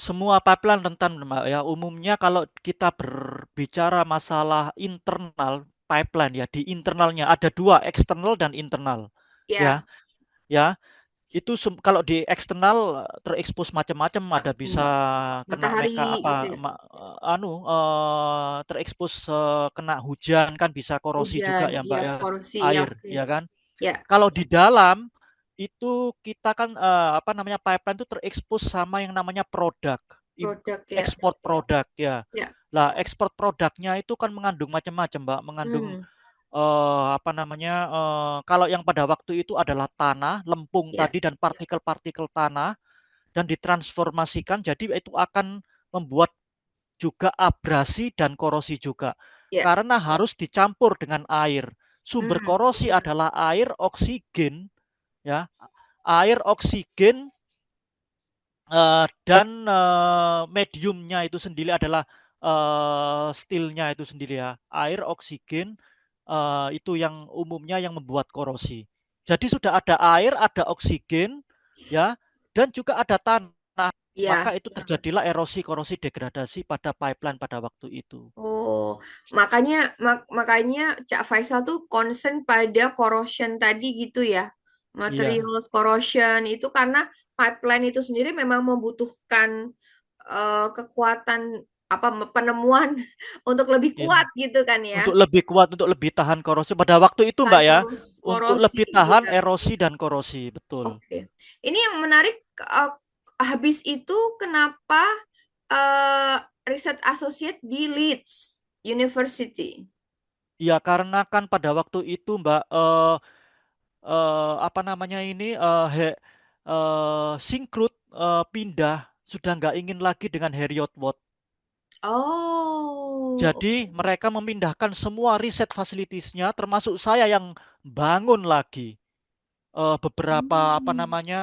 semua pipeline rentan, Mbak ya. Umumnya kalau kita berbicara masalah internal pipeline ya, di internalnya ada dua, eksternal dan internal. Ya, Ya, ya. Itu kalau di eksternal terekspos macam-macam, ada bisa hmm, kena matahari gitu ya, terekspos kena hujan kan bisa korosi juga hujan, ya ya Mbak ya, polusi, ya air oke. ya kan. Ya, Kalau di dalam itu kita kan pipeline itu terekspos sama yang namanya produk, produk ya, ekspor produk ya. ya. Lah ekspor produknya itu kan mengandung macam-macam Mbak, mengandung Hmm, kalau yang pada waktu itu adalah tanah, lempung ya, tadi dan partikel-partikel tanah dan ditransformasikan jadi itu akan membuat juga abrasi dan korosi juga. ya. Karena harus dicampur dengan air. Sumber Hmm, korosi adalah air, oksigen ya. Air, oksigen dan mediumnya itu sendiri adalah steel-nya itu sendiri ya. Air, oksigen, itu yang umumnya yang membuat korosi. Jadi sudah ada air, ada oksigen, ya, dan juga ada tanah. Ya. Maka itu terjadilah erosi, korosi, degradasi pada pipeline pada waktu itu. Oh, makanya Cak Faisal tuh concern pada corrosion tadi gitu ya. Iya, Materials corrosion itu karena pipeline itu sendiri memang membutuhkan kekuatan apa penemuan untuk lebih iya. kuat gitu kan ya. Untuk lebih kuat, untuk lebih tahan korosi. Pada waktu itu, Mbak ya, untuk Korosi, lebih tahan benar. erosi dan korosi, betul. Oke. Ini yang menarik, habis itu kenapa eh, riset associate di Leeds University? Ya, karena kan pada waktu itu, Mbak, apa namanya ini, Syncrude pindah, sudah nggak ingin lagi dengan Heriot Watt. Oh, Jadi mereka memindahkan semua riset facilities-nya, termasuk saya yang bangun lagi beberapa apa hmm. namanya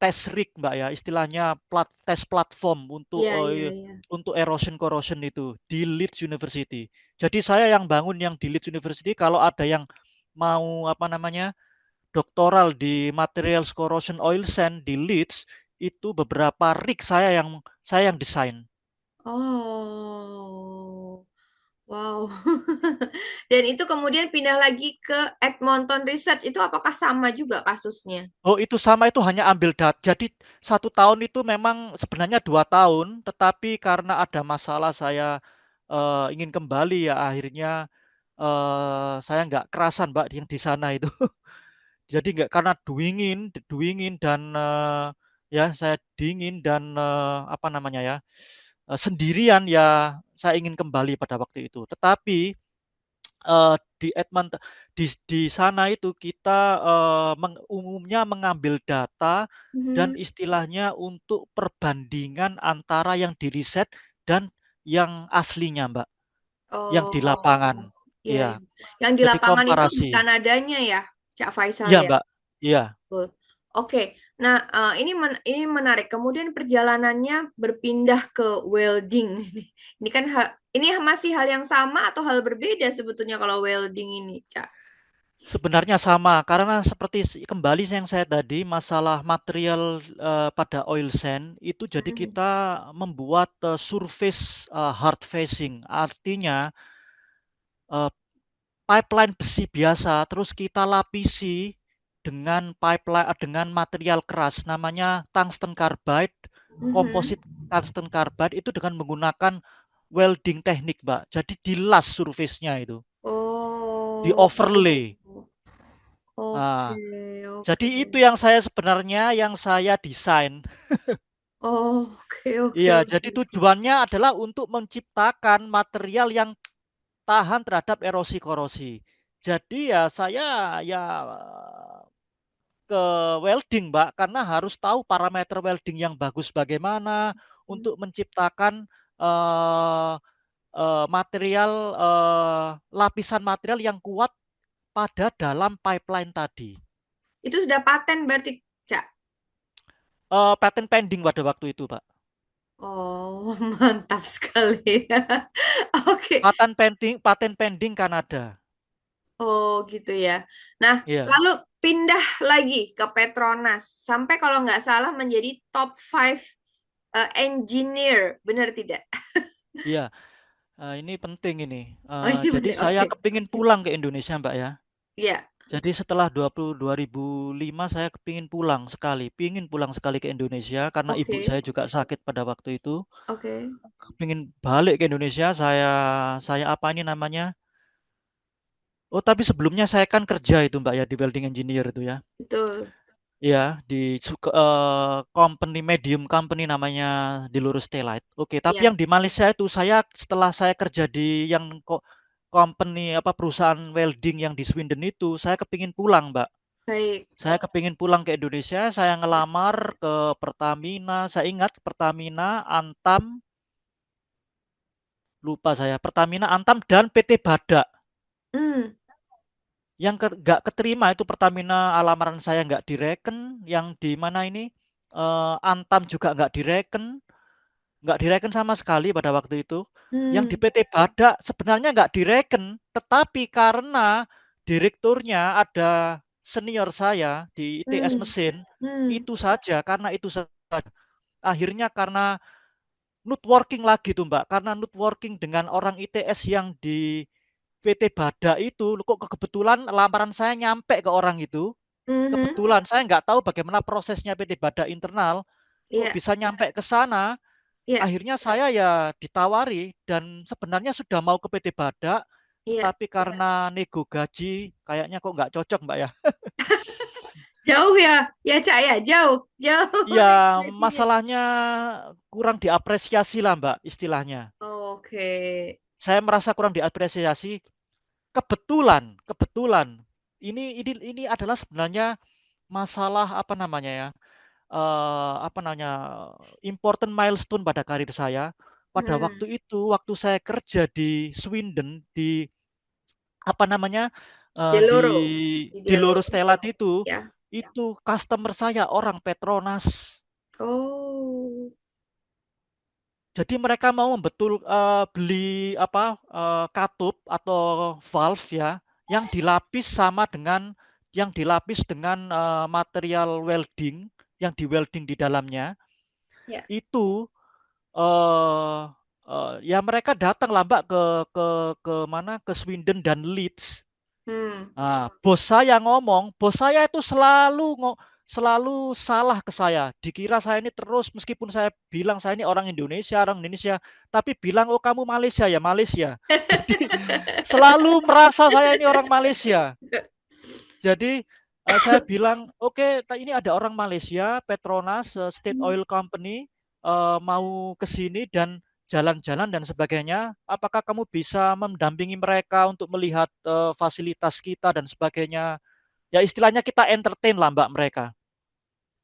test rig, Mbak ya, istilahnya tes platform Iya, iya, iya. untuk erosion corrosion itu di Leeds University. Jadi saya yang bangun yang di Leeds University. Kalau ada yang mau apa namanya doktoral di materials corrosion oil sand di Leeds, itu beberapa rig saya yang desain. Oh, wow. Dan itu kemudian pindah lagi ke Edmonton Research. Itu apakah sama juga kasusnya? Oh, itu sama, itu hanya ambil data. Jadi 1 tahun itu memang sebenarnya 2 tahun, tetapi karena ada masalah saya ingin kembali ya akhirnya saya nggak kerasan Mbak yang di sana itu. Jadi nggak, karena dingin dan ya saya dingin dan apa namanya ya sendirian ya, saya ingin kembali pada waktu itu. Tetapi di Edmonton, di sana itu kita umumnya mengambil data dan Mhm. istilahnya untuk perbandingan antara yang diriset dan yang aslinya, Mbak, yang di Oh, lapangan. iya, iya. Iya, Yang di jadi lapangan itu di komparasi. Kanadanya ya, Cak Faisal Iya, ya. Mbak. Iya. Betul. Oke, nah ini menarik. Kemudian perjalanannya berpindah ke welding. Ini kan ini masih hal yang sama atau hal berbeda sebetulnya kalau welding ini, Cak? Sebenarnya sama, karena seperti kembali yang saya tadi masalah material pada oil sand itu, jadi Mhm. kita membuat surface hard facing, artinya eh, pipeline besi biasa, terus kita lapisi dengan material keras, namanya tungsten carbide, Mhm. komposit tungsten carbide itu dengan menggunakan welding teknik, Mbak. Jadi dilas surface-nya itu, di Oh, overlay. oke, Nah, oke. jadi itu yang saya desain. Oke, oke, Iya, oke, jadi oke. tujuannya adalah untuk menciptakan material yang tahan terhadap erosi korosi. Jadi ya saya ya ke welding, Mbak, karena harus tahu parameter welding yang bagus bagaimana untuk menciptakan eh, material lapisan material yang kuat pada dalam pipeline tadi. Itu sudah paten berarti, Cak? Patent pending pada waktu itu, Pak. Oh, mantap sekali. Oke. Patent pending Kanada. Oh, gitu ya. Nah, Iya, lalu pindah lagi ke Petronas. Sampai kalau nggak salah menjadi top 5 engineer. Benar tidak? iya. Ini penting ini. Oh, ini Jadi benar. saya Oke. kepingin pulang ke Indonesia, Mbak ya. Iya. Jadi setelah 2005 saya kepingin pulang sekali, pingin pulang sekali ke Indonesia karena ibu Oke. saya juga sakit pada waktu itu. Oke. Kepingin balik ke Indonesia, saya apa ini namanya? Oh, tapi sebelumnya saya kan kerja itu Mbak ya di welding engineer itu ya. Betul. Ya, di company, medium company namanya di Lurus Telite. Oke, tapi Iya. yang di Malaysia itu saya setelah saya kerja di yang company apa perusahaan welding yang di Swindon itu, saya kepingin pulang, Mbak. Baik. Saya kepingin pulang ke Indonesia, saya ngelamar ke Pertamina. Saya ingat Pertamina, Antam, lupa saya. Pertamina, Antam, dan PT Badak. Hmm. Yang nggak keterima itu Pertamina, lamaran saya nggak direken. Yang di mana ini Antam juga nggak direken. nggak direken sama sekali pada waktu itu. Yang di Hmm. PT Badak sebenarnya nggak direken, tetapi karena direkturnya ada senior saya di ITS Hmm. mesin, Hmm. itu saja, karena itu saja. Akhirnya karena networking lagi tuh Mbak, karena networking dengan orang ITS yang di PT Badak itu, kok kebetulan lamaran saya nyampe ke orang itu. Mhm. Kebetulan saya nggak tahu bagaimana prosesnya PT Badak internal, kok Iya, bisa nyampe ke sana. iya, Akhirnya saya ya ditawari dan sebenarnya sudah mau ke PT Badak, iya. tetapi karena nego gaji kayaknya kok nggak cocok Mbak ya. Jauh ya Cak ya, jauh, jauh Ya nih gajinya. masalahnya kurang diapresiasi lah Mbak istilahnya. Oke. Saya merasa kurang diapresiasi. Kebetulan ini adalah sebenarnya masalah apa namanya ya? Apa namanya? Important milestone pada karir saya. Pada Hmm. waktu itu, waktu saya kerja di Swindon di apa namanya? Di Deloro, di di Loro Deloro, Stelat ya. itu customer saya orang Petronas. Oh. Jadi mereka mau beli apa, katup atau valve ya, yang dilapis dengan, material welding, yang di-welding di dalamnya, Ya. itu, eee ya mereka datang lah Mbak ke mana, ke Swindon dan Leeds. Hmm. Nah, bos saya itu selalu salah ke saya. Dikira saya ini terus meskipun saya bilang saya ini orang Indonesia, tapi bilang oh kamu Malaysia ya, Malaysia. Jadi selalu merasa saya ini orang Malaysia. Jadi saya bilang, oke, ini ada orang Malaysia, Petronas, State Oil Company, mau ke sini dan jalan-jalan dan sebagainya. Apakah kamu bisa mendampingi mereka untuk melihat fasilitas kita dan sebagainya? Ya istilahnya kita entertain lah Mbak mereka.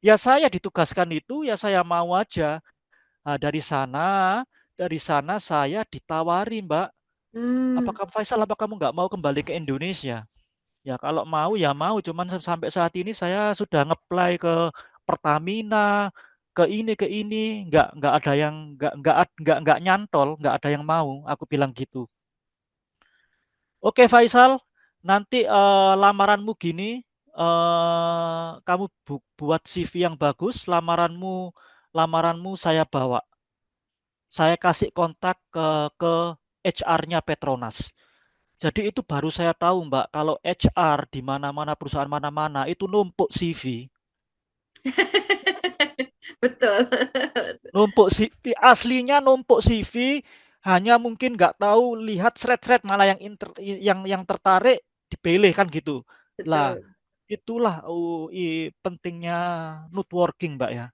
Ya saya ditugaskan itu, ya saya mau aja. Nah, dari sana saya ditawari Mbak. Hmm. Apakah Faisal, apa kamu nggak mau kembali ke Indonesia? Ya kalau mau ya mau, cuman sampai saat ini saya sudah ngeplay ke Pertamina, ke ini, nggak ada yang nggak nyantol, nggak ada yang mau. Aku bilang gitu. Oke Faisal, nanti lamaranmu gini, kamu buat CV yang bagus, lamaranmu saya bawa. Saya kasih kontak ke HR-nya Petronas. Jadi itu baru saya tahu Mbak, kalau HR di mana-mana perusahaan mana-mana itu numpuk CV. Betul. Numpuk CV, aslinya numpuk CV, hanya mungkin nggak tahu lihat thread-thread malah yang tertarik dipilih kan gitu. Lah, Betul. itulah pentingnya networking Mbak ya.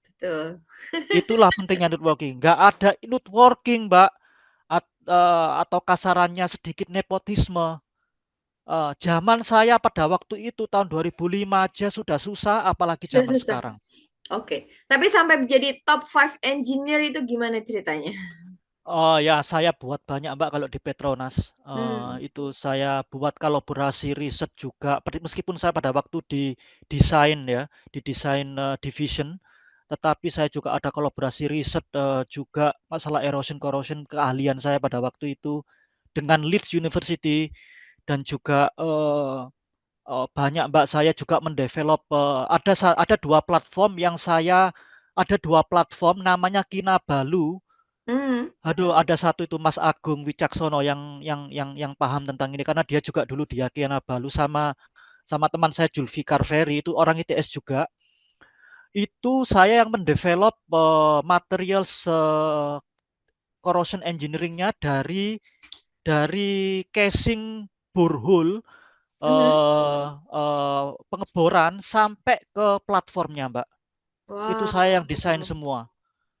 Betul. Itulah pentingnya networking. Nggak ada networking Mbak, atau kasarannya sedikit nepotisme. Zaman saya pada waktu itu tahun 2005 aja sudah susah, apalagi Sudah zaman susah. sekarang. Oke. Tapi sampai menjadi top 5 engineer itu gimana ceritanya? Oh ya, saya buat banyak Mbak kalau di Petronas. Hmm. Itu saya buat kolaborasi riset juga. Meskipun saya pada waktu di desain ya, di desain division, tetapi saya juga ada kolaborasi riset juga masalah erosion corrosion, keahlian saya pada waktu itu dengan Leeds University dan juga banyak Mbak, saya juga mendevelop ada dua platform namanya Kinabalu. Hmm. Aduh, ada satu itu Mas Agung Wicaksono yang paham tentang ini karena dia juga dulu di Kinabalu sama sama teman saya Julfikar Ferry itu orang ITS juga. Itu saya yang mendevelop materials corrosion engineering-nya dari casing borehole, Mhm. pengeboran sampai ke platformnya, Mbak. Itu Wow. saya yang desain semua.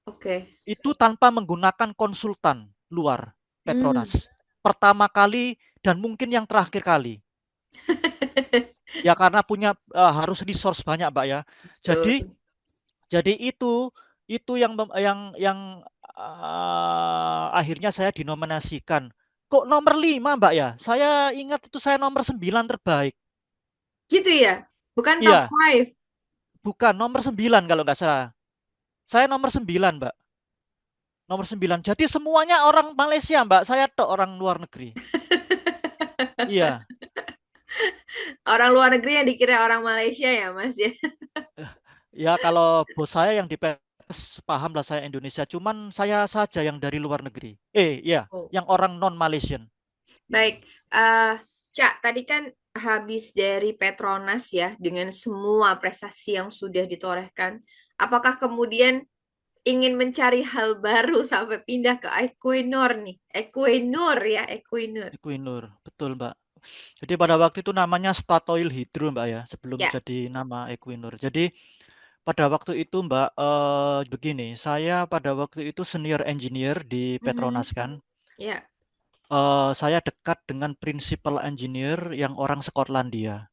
Oke. Itu tanpa menggunakan konsultan luar Hmm. Petronas. Pertama kali dan mungkin yang terakhir kali. Ya karena harus resource banyak, Mbak ya. Jadi Betul. jadi itu yang akhirnya saya dinominasikan. Kok nomor 5 Mbak ya? Saya ingat itu saya nomor 9 terbaik. Gitu ya? Bukan top Iya, 5. bukan nomor 9 kalau nggak salah. Saya nomor 9, Mbak. Nomor 9. Jadi semuanya orang Malaysia, Mbak. Saya tok orang luar negeri. Iya. Orang luar negeri yang dikira orang Malaysia ya, Mas ya. Ya kalau bos saya yang di PS paham lah saya Indonesia. Cuman saya saja yang dari luar negeri. Iya, Oh. yang orang non Malaysian. Baik, Cak, tadi kan habis dari Petronas ya, dengan semua prestasi yang sudah ditorehkan. Apakah kemudian ingin mencari hal baru sampai pindah ke Equinor nih? Equinor ya, Equinor. Equinor, betul Mbak. Jadi pada waktu itu namanya Statoil Hydro Mbak ya, sebelum Ya. jadi nama Equinor. Jadi pada waktu itu Mbak, begini, saya pada waktu itu senior engineer di Mhm. Petronas kan. Ya. Saya dekat dengan principal engineer yang orang Skotlandia.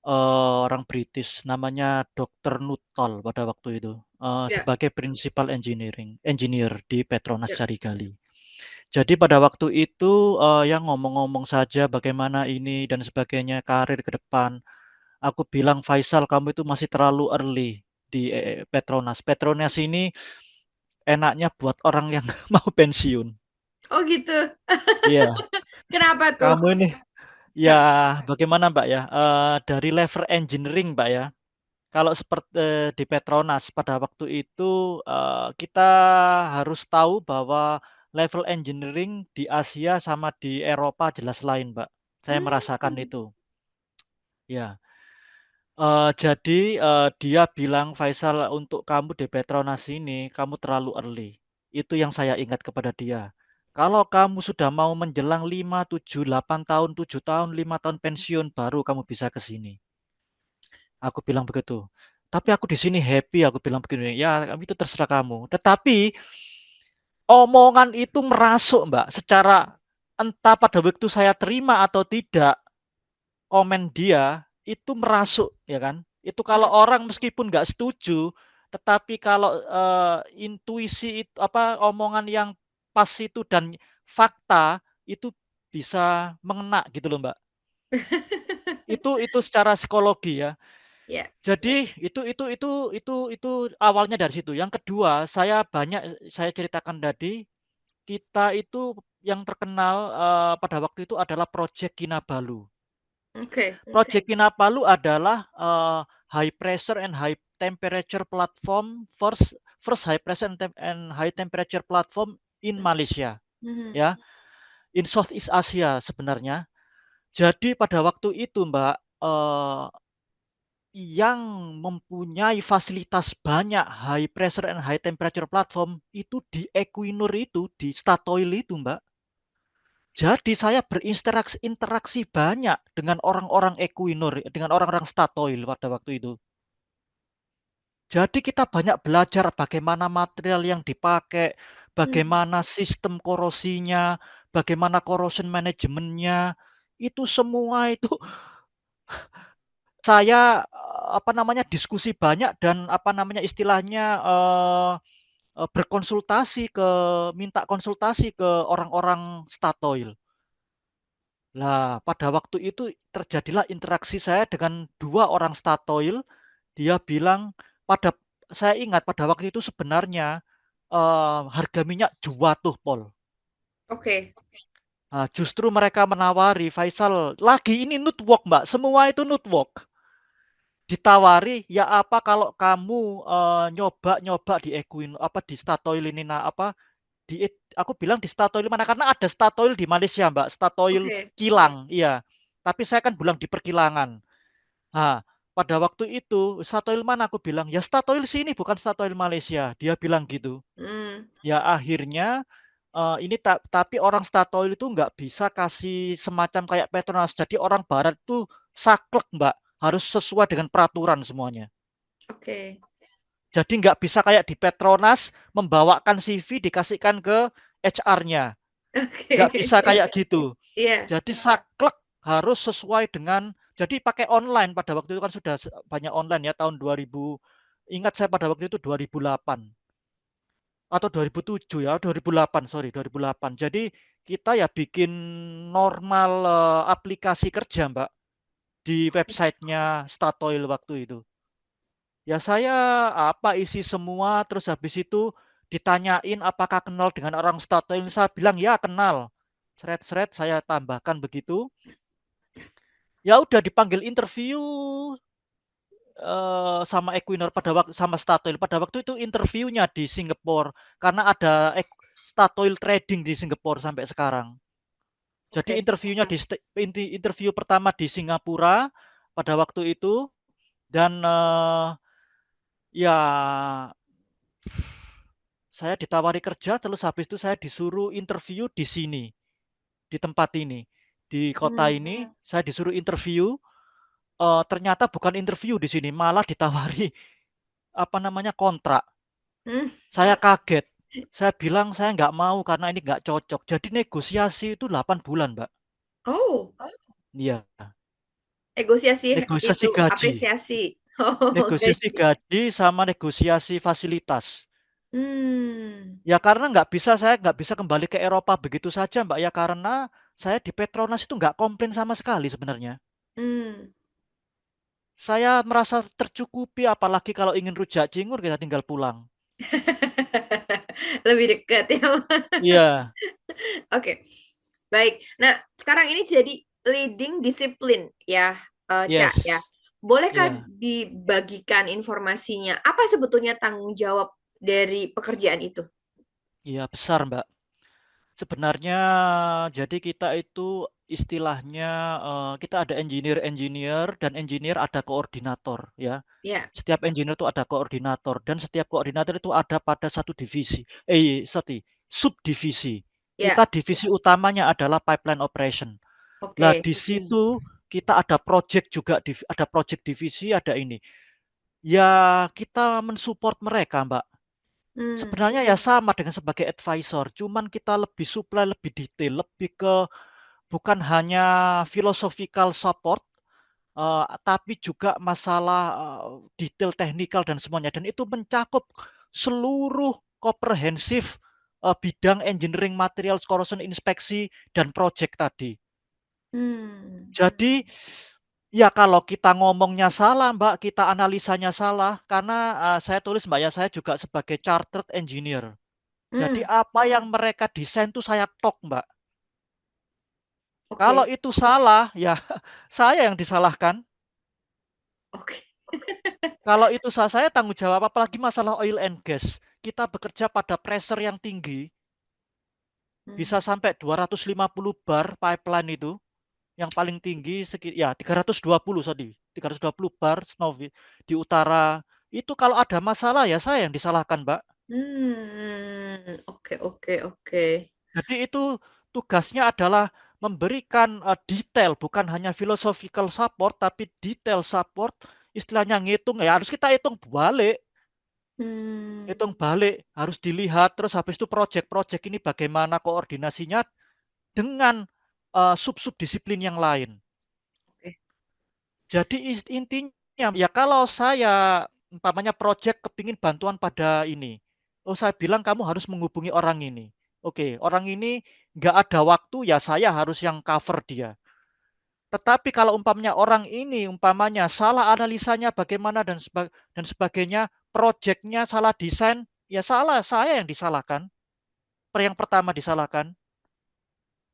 Orang British, namanya Dr. Nuttall pada waktu itu, Ya. sebagai principal engineer di Petronas Ya. Carigali. Jadi pada waktu itu, ya ngomong-ngomong saja bagaimana ini dan sebagainya, karir ke depan. Aku bilang, "Faisal, kamu itu masih terlalu early di, Petronas. Petronas ini enaknya buat orang yang mau pensiun." Oh gitu. Iya, Kenapa tuh, kamu ini ya Cak? bagaimana Mbak ya, dari level engineering Mbak ya, kalau seperti di Petronas pada waktu itu, kita harus tahu bahwa level engineering di Asia sama di Eropa jelas lain, Mbak. Saya merasakan Hmm. itu. Ya, jadi, dia bilang, "Faisal, untuk kamu di Petronas ini, kamu terlalu early." Itu yang saya ingat kepada dia. "Kalau kamu sudah mau menjelang 5, 7, 8 tahun, 7 tahun, 5 tahun pensiun, baru kamu bisa ke sini." Aku bilang begitu. "Tapi aku di sini happy," aku bilang begini, "Ya, itu terserah kamu." Tetapi omongan itu merasuk, Mbak, secara entah pada waktu saya terima atau tidak, komen dia itu merasuk, ya kan. Itu kalau Hmm. orang meskipun nggak setuju, tetapi kalau intuisi itu apa omongan yang pas itu dan fakta itu bisa mengena gitu loh, Mbak. Itu secara psikologi ya. Ya. Jadi itu awalnya dari situ. Yang kedua, saya ceritakan tadi, kita itu yang terkenal pada waktu itu adalah Project Kinabalu. Oke. Project Kinabalu adalah high pressure and high temperature platform, first high pressure and high temperature platform in Malaysia, Mhm. ya, in Southeast Asia sebenarnya. Jadi pada waktu itu Mbak, yang mempunyai fasilitas banyak high pressure and high temperature platform itu di Equinor itu, di Statoil itu, Mbak. Jadi saya berinteraksi banyak dengan orang-orang Equinor, dengan orang-orang Statoil pada waktu itu. Jadi kita banyak belajar bagaimana material yang dipakai, Hmm. bagaimana sistem korosinya, bagaimana corrosion manajemennya. Itu semua itu saya diskusi banyak dan istilahnya minta konsultasi ke orang-orang Statoil. Lah, pada waktu itu terjadilah interaksi saya dengan dua orang Statoil. Dia bilang pada saya ingat pada waktu itu sebenarnya harga minyak jatuh pol. Oke. Nah, justru mereka menawari, Faisal, lagi ini nutwork Mbak, semua itu nutwork. Ditawari, ya apa kalau kamu nyoba-nyoba di di Statoil ini aku bilang di Statoil mana karena ada Statoil di Malaysia Mbak, Statoil Oke. kilang, iya. Tapi saya kan bilang di perkilangan. Nah, pada waktu itu Statoil mana aku bilang, ya Statoil sini bukan Statoil Malaysia. Dia bilang gitu. Hmm. Ya akhirnya tapi orang Statoil itu nggak bisa kasih semacam kayak Petronas. Jadi orang Barat itu saklek Mbak, harus sesuai dengan peraturan semuanya. Oke. Jadi nggak bisa kayak di Petronas membawakan CV dikasihkan ke HR-nya. Nggak Oke. bisa kayak gitu. Iya. Jadi saklek harus sesuai dengan jadi pakai online pada waktu itu kan sudah banyak online ya tahun 2000. Ingat saya pada waktu itu 2008 atau 2007 ya, 2008 sorry 2008. Jadi kita ya bikin normal aplikasi kerja Mbak di websitenya Statoil waktu itu. Ya saya isi semua terus habis itu ditanyain apakah kenal dengan orang Statoil, saya bilang ya kenal. Seret-seret saya tambahkan begitu. Ya udah dipanggil interview sama Equinor sama Statoil. Pada waktu itu interviewnya di Singapura karena ada Statoil Trading di Singapura sampai sekarang. Jadi Oke. interview pertama di Singapura pada waktu itu dan ya saya ditawari kerja terus habis itu saya disuruh interview di sini, di tempat ini, di kota Hmm. ini saya disuruh interview. Ternyata bukan interview di sini, malah ditawari apa namanya kontrak. Hmm. Saya kaget. Saya bilang saya nggak mau karena ini nggak cocok. Jadi negosiasi itu 8 bulan, Mbak. Oh, Iya, negosiasi negosiasi itu gaji. apresiasi. Oh, Negosiasi gaji. gaji sama negosiasi fasilitas. Hmm. Ya karena saya nggak bisa kembali ke Eropa begitu saja, Mbak. Ya karena saya di Petronas itu nggak komplain sama sekali sebenarnya. Hmm. Saya merasa tercukupi, apalagi kalau ingin rujak cingur kita tinggal pulang. Lebih dekat ya. Iya, Oke, baik. Nah, sekarang ini jadi leading disiplin ya, Cak ya. yes, Bolehkah iya, dibagikan informasinya? Apa sebetulnya tanggung jawab dari pekerjaan itu? iya besar, Mbak. Sebenarnya jadi kita itu istilahnya kita ada engineer dan engineer ada koordinator ya. Ya, Setiap engineer itu ada koordinator dan setiap koordinator itu ada pada satu divisi. Sorry, subdivisi. ya, Kita divisi utamanya adalah pipeline operation. Lah oke. di situ kita ada project juga, ada project divisi, ada ini. Ya kita mensupport mereka, Mbak. Hmm, Sebenarnya ya sama dengan sebagai advisor, cuman kita lebih supply, lebih detail, lebih ke bukan hanya philosophical support, tapi juga masalah detail teknikal dan semuanya. Dan itu mencakup seluruh komprehensif bidang engineering materials, corrosion inspeksi, dan project tadi. hmm, Jadi ya kalau kita ngomongnya salah, Mbak, kita analisanya salah, karena saya tulis, Mbak, ya saya juga sebagai chartered engineer. Jadi hmm, apa yang mereka desain tuh saya tok, Mbak. Kalau oke, itu salah, ya saya yang disalahkan. oke. Kalau itu salah, saya tanggung jawab, apalagi masalah oil and gas. Kita bekerja pada pressure yang tinggi, bisa Hmm, sampai 250 bar pipeline itu. Yang paling tinggi ya 320, sorry. 320 bar Snowy di utara. Itu kalau ada masalah ya saya yang disalahkan, Mbak. oke, oke, oke. Jadi itu tugasnya adalah memberikan detail, bukan hanya philosophical support, tapi detail support. Istilahnya ngitung ya harus kita hitung balik, Hmm, hitung balik harus dilihat. Terus habis itu project-project ini bagaimana koordinasinya dengan sub-sub disiplin yang lain. oke. Jadi intinya ya kalau saya umpamanya project kepingin bantuan pada ini, oh saya bilang kamu harus menghubungi orang ini. Oke, orang ini nggak ada waktu ya saya harus yang cover dia. Tetapi kalau umpamanya orang ini umpamanya salah analisanya bagaimana dan sebagainya, projectnya salah desain, ya salah saya yang disalahkan. Yang pertama disalahkan.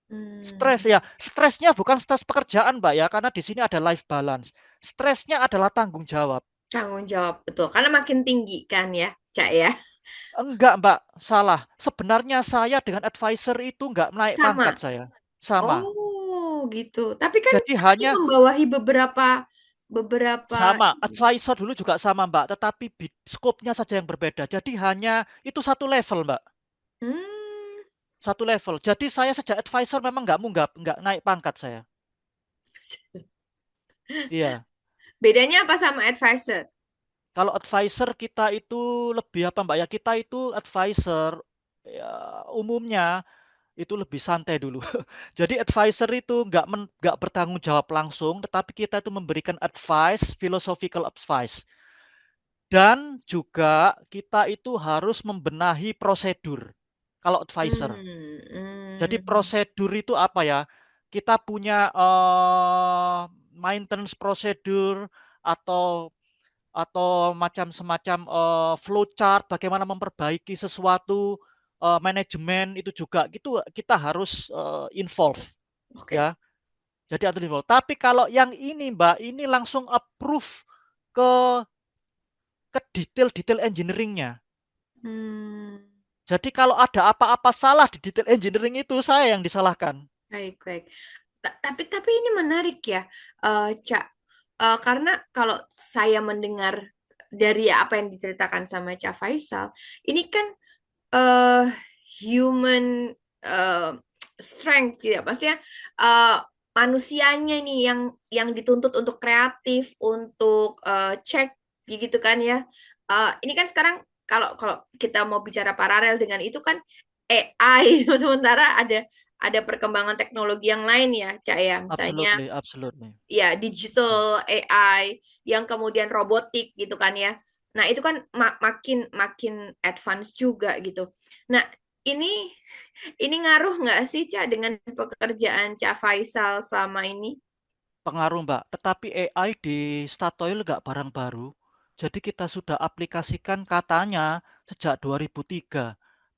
Hmm, Stres ya, stresnya bukan stres pekerjaan, Mbak ya, karena di sini ada life balance. Stresnya adalah tanggung jawab. tanggung jawab betul. Karena makin tinggi kan ya, Cak ya. Enggak, Mbak, salah. Sebenarnya saya dengan advisor itu enggak naik pangkat Sama. saya. Sama. Oh, gitu. Tapi kan Jadi Cak hanya membawahi beberapa. sama, advisor dulu juga sama, Mbak, tetapi skopnya saja yang berbeda. Jadi hanya itu satu level, Mbak. Hmm. Satu level. Jadi saya sejak advisor memang enggak munggap, enggak naik pangkat saya. Iya. Bedanya apa sama advisor? Kalau advisor kita itu lebih apa, Mbak ya? Kita itu advisor ya, umumnya itu lebih santai dulu. Jadi advisor itu nggak bertanggung jawab langsung, tetapi kita itu memberikan advice, philosophical advice. Dan juga kita itu harus membenahi prosedur kalau advisor. Hmm, Jadi hmm, prosedur itu apa ya? Kita punya maintenance prosedur atau atau semacam flowchart bagaimana memperbaiki sesuatu, manajemen itu juga gitu kita harus involve Oke. ya. Jadi atau involve. Tapi kalau yang ini Mbak, ini langsung approve ke detail-detail engineering-nya. Hmm, Jadi kalau ada apa-apa salah di detail engineering itu saya yang disalahkan. baik, baik. Tapi ini menarik ya, Cak. Karena kalau saya mendengar dari apa yang diceritakan sama Cak Faisal, ini kan eh human eh, strength gitu ya. Maksudnya eh, manusianya nih yang dituntut untuk kreatif, untuk cek gitu kan ya. Ini kan sekarang kalau kalau kita mau bicara paralel dengan itu kan AI, sementara ada perkembangan teknologi yang lain ya, Cak ya. Misalnya Absolutely, absolutely. ya digital AI yang kemudian robotik gitu kan ya. Nah, itu kan makin makin advance juga gitu. Nah, ini ini ngaruh nggak sih Cak dengan pekerjaan Cak Faisal selama ini? Pengaruh Mbak, tetapi AI di Statoil nggak barang baru. Jadi kita sudah aplikasikan katanya sejak 2003.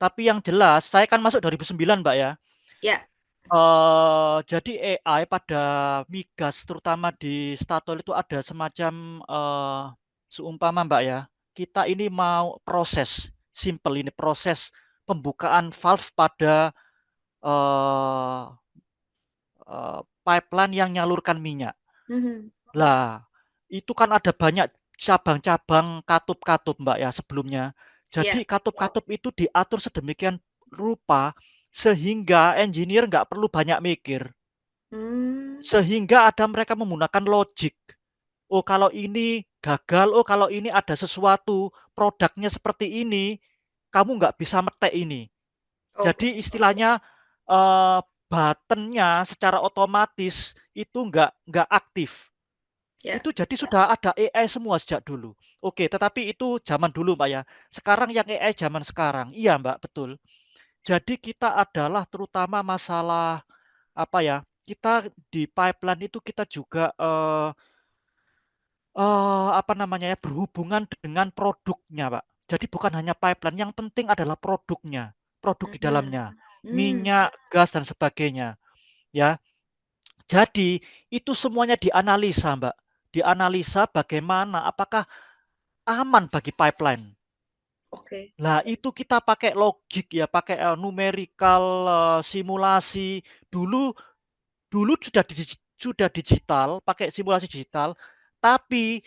Tapi yang jelas, saya kan masuk 2009 Mbak ya. Ya. Jadi AI pada migas, terutama di Statoil itu ada semacam seumpama Mbak ya, kita ini mau proses, simple ini proses pembukaan valve pada eh, pipeline yang nyalurkan minyak. Mhm. Lah, itu kan ada banyak cabang-cabang katup-katup, Mbak ya, sebelumnya. Ya. Jadi katup-katup itu diatur sedemikian rupa sehingga engineer nggak perlu banyak mikir. Hmm. Sehingga ada mereka menggunakan logik. Oh, kalau ini gagal, oh kalau ini ada sesuatu, produknya seperti ini, kamu nggak bisa metek ini. Oke. Jadi istilahnya eh, buttonnya secara otomatis itu nggak aktif. Ya. Itu jadi sudah ada AI semua sejak dulu. Oke, tetapi itu zaman dulu, Mbak ya. Sekarang yang AI zaman sekarang. Iya, Mbak, betul. Jadi kita adalah terutama masalah apa ya? Kita di pipeline itu kita juga apa namanya ya, berhubungan dengan produknya, Pak. Jadi bukan hanya pipeline, yang penting adalah produknya, produk di Mhm. dalamnya, Hmm. minyak, gas dan sebagainya, ya. Jadi itu semuanya dianalisa, Mbak. Dianalisa bagaimana, apakah aman bagi pipeline. Oke. Lah itu kita pakai logik ya, pakai numerical simulasi. Dulu dulu sudah digital, pakai simulasi digital, tapi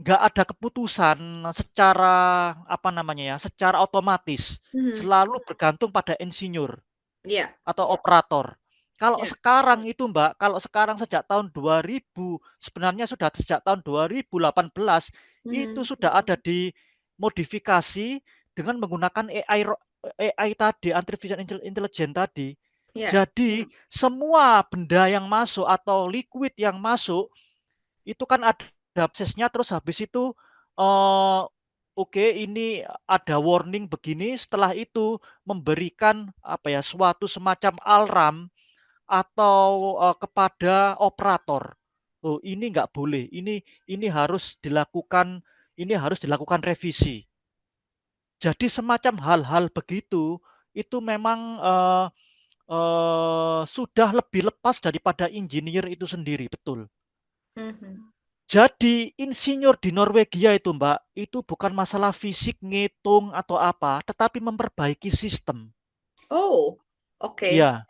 nggak ada keputusan secara apa namanya ya, secara otomatis. Mhm. Selalu bergantung pada insinyur Ya. atau operator. Kalau Ya. sekarang itu Mbak, kalau sekarang sejak tahun 2000, sebenarnya sudah sejak tahun 2018 itu Mhm. sudah ada di modifikasi dengan menggunakan AI tadi, artificial intelligence tadi. Ya. Jadi semua benda yang masuk atau liquid yang masuk itu kan ada prosesnya, terus habis itu eh, oke ini ada warning begini, setelah itu memberikan apa ya suatu semacam alarm atau kepada operator. Oh, ini nggak boleh. Ini harus dilakukan revisi. Jadi semacam hal-hal begitu itu memang sudah lebih lepas daripada engineer itu sendiri, betul. Mhm. Jadi insinyur di Norwegia itu, Mbak, itu bukan masalah fisik, ngitung atau apa, tetapi memperbaiki sistem. Oh, oke. Ya,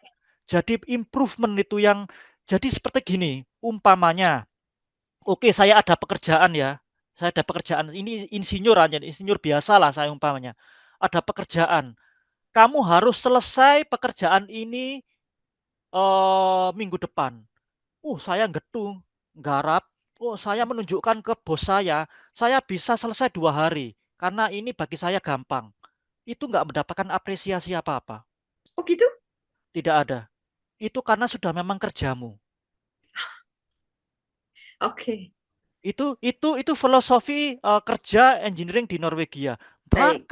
jadi improvement itu yang jadi seperti gini, umpamanya, oke saya ada pekerjaan ya, saya ada pekerjaan, ini insinyur aja, insinyur biasa lah saya umpamanya. Ada pekerjaan, kamu harus selesai pekerjaan ini minggu depan. Saya gedung, garap. Saya menunjukkan ke bos saya bisa selesai 2 hari. Karena ini bagi saya gampang. Itu nggak mendapatkan apresiasi apa-apa. Oh gitu? Tidak ada. Itu karena sudah memang kerjamu. Oke. Itu filosofi kerja engineering di Norwegia. Baik.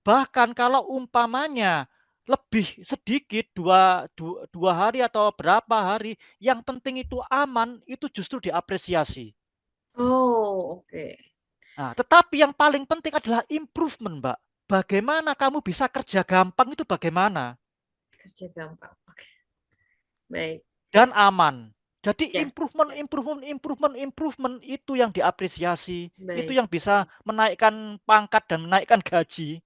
Bahkan kalau umpamanya lebih sedikit dua hari atau berapa hari, yang penting itu aman, itu justru diapresiasi. Oh, oke. Nah, tetapi yang paling penting adalah improvement, Mbak. Bagaimana kamu bisa kerja gampang itu bagaimana? Kerja gampang. Oke, baik. Dan aman. Jadi Ya, improvement itu yang diapresiasi, itu baik. yang bisa menaikkan pangkat dan menaikkan gaji.